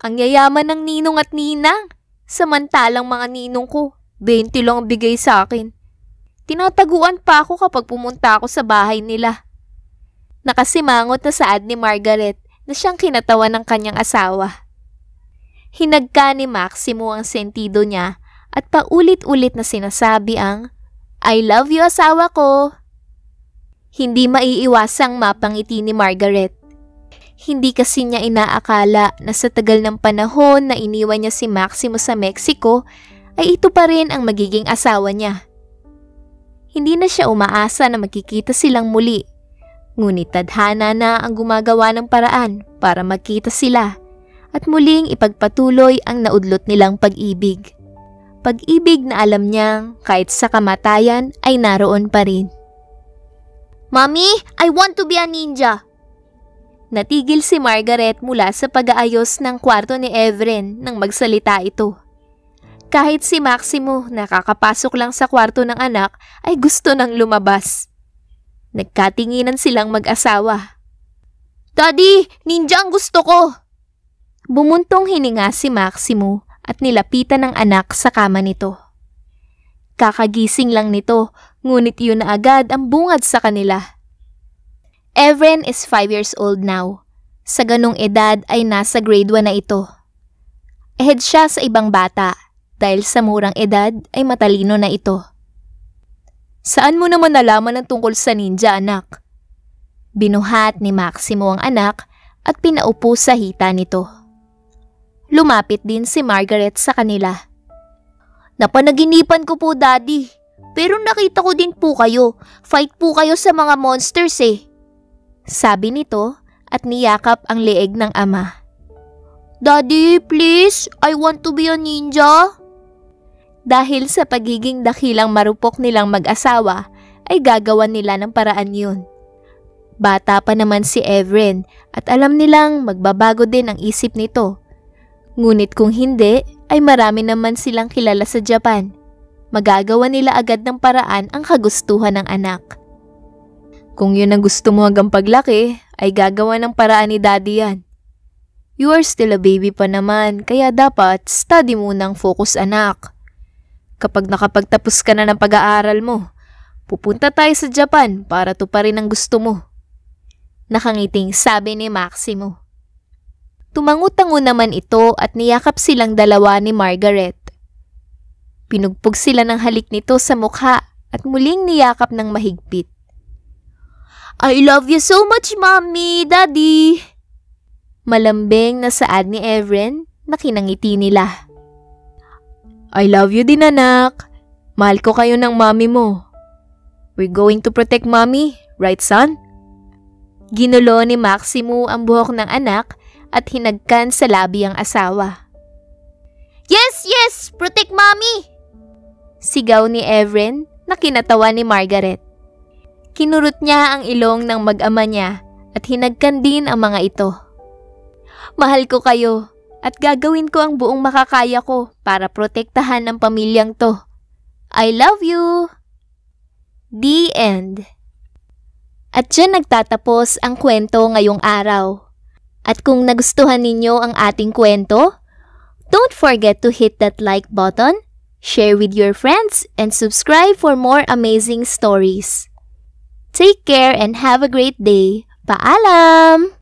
Ang yayaman ng ninong at ninang, samantalang mga ninong ko, 20 lang ang bigay sa akin. Tinataguan pa ako kapag pumunta ako sa bahay nila. Nakasimangot na saad ni Margaret na siyang kinatawan ng kanyang asawa. Hinagka ni Maximo ang sentido niya at paulit-ulit na sinasabi ang I love you asawa ko. Hindi maiiwasang mapangiti ni Margaret. Hindi kasi niya inaakala na sa tagal ng panahon na iniwan niya si Maximo sa Mexico ay ito pa rin ang magiging asawa niya. Hindi na siya umaasa na magkikita silang muli. Ngunit tadhana na ang gumagawa ng paraan para magkita sila at muling ipagpatuloy ang naudlot nilang pag-ibig. Pag-ibig na alam niyang kahit sa kamatayan ay naroon pa rin. Mommy, I want to be a ninja! Natigil si Margaret mula sa pag-aayos ng kwarto ni Evren nang magsalita ito. Kahit si Maximo nakakapasok lang sa kwarto ng anak ay gusto nang lumabas. Nagkatinginan silang mag-asawa. Daddy, ninja ang gusto ko! Bumuntong hininga si Maximo at nilapitan ng anak sa kama nito. Kakagising lang nito, ngunit yun na agad ang bungad sa kanila. Evren is 5 years old now. Sa ganung edad ay nasa grade 1 na ito. Ahead siya sa ibang bata dahil sa murang edad ay matalino na ito. Saan mo naman nalaman ang tungkol sa ninja, anak? Binuhat ni Maximo ang anak at pinaupo sa hita nito. Lumapit din si Margaret sa kanila. Napanaginipan ko po, Daddy. Pero nakita ko din po kayo. Fight po kayo sa mga monsters eh. Sabi nito at niyakap ang leeg ng ama. Daddy, please, I want to be a ninja. Dahil sa pagiging dakilang marupok nilang mag-asawa, ay gagawan nila ng paraan yun. Bata pa naman si Evren at alam nilang magbabago din ang isip nito. Ngunit kung hindi, ay marami naman silang kilala sa Japan. Magagawa nila agad ng paraan ang kagustuhan ng anak. Kung yun ang gusto mo hanggang paglaki, ay gagawa ng paraan ni Daddy yan. You are still a baby pa naman, kaya dapat study munang focus, anak. Kapag nakapagtapos ka na ng pag-aaral mo, pupunta tayo sa Japan para tuparin ang gusto mo. Nakangiting sabi ni Maximo. Tumango-tango naman ito at niyakap silang dalawa ni Margaret. Pinugpog sila ng halik nito sa mukha at muling niyakap ng mahigpit. I love you so much, Mommy, Daddy. Malambing na saad ni Evren na kinangiti nila. I love you din, anak. Mahal ko kayo ng mommy mo. We're going to protect mommy, right son? Ginulo ni Maximo ang buhok ng anak at hinagkan sa labi ang asawa. Yes, yes! Protect mommy! Sigaw ni Evren na kinatawa ni Margaret. Kinurot niya ang ilong ng mag-ama niya at hinagkan din ang mga ito. Mahal ko kayo at gagawin ko ang buong makakaya ko para protektahan ang pamilyang to. I love you! The end. At dyan nagtatapos ang kwento ngayong araw. At kung nagustuhan ninyo ang ating kwento, don't forget to hit that like button, share with your friends, and subscribe for more amazing stories. Take care and have a great day. Paalam!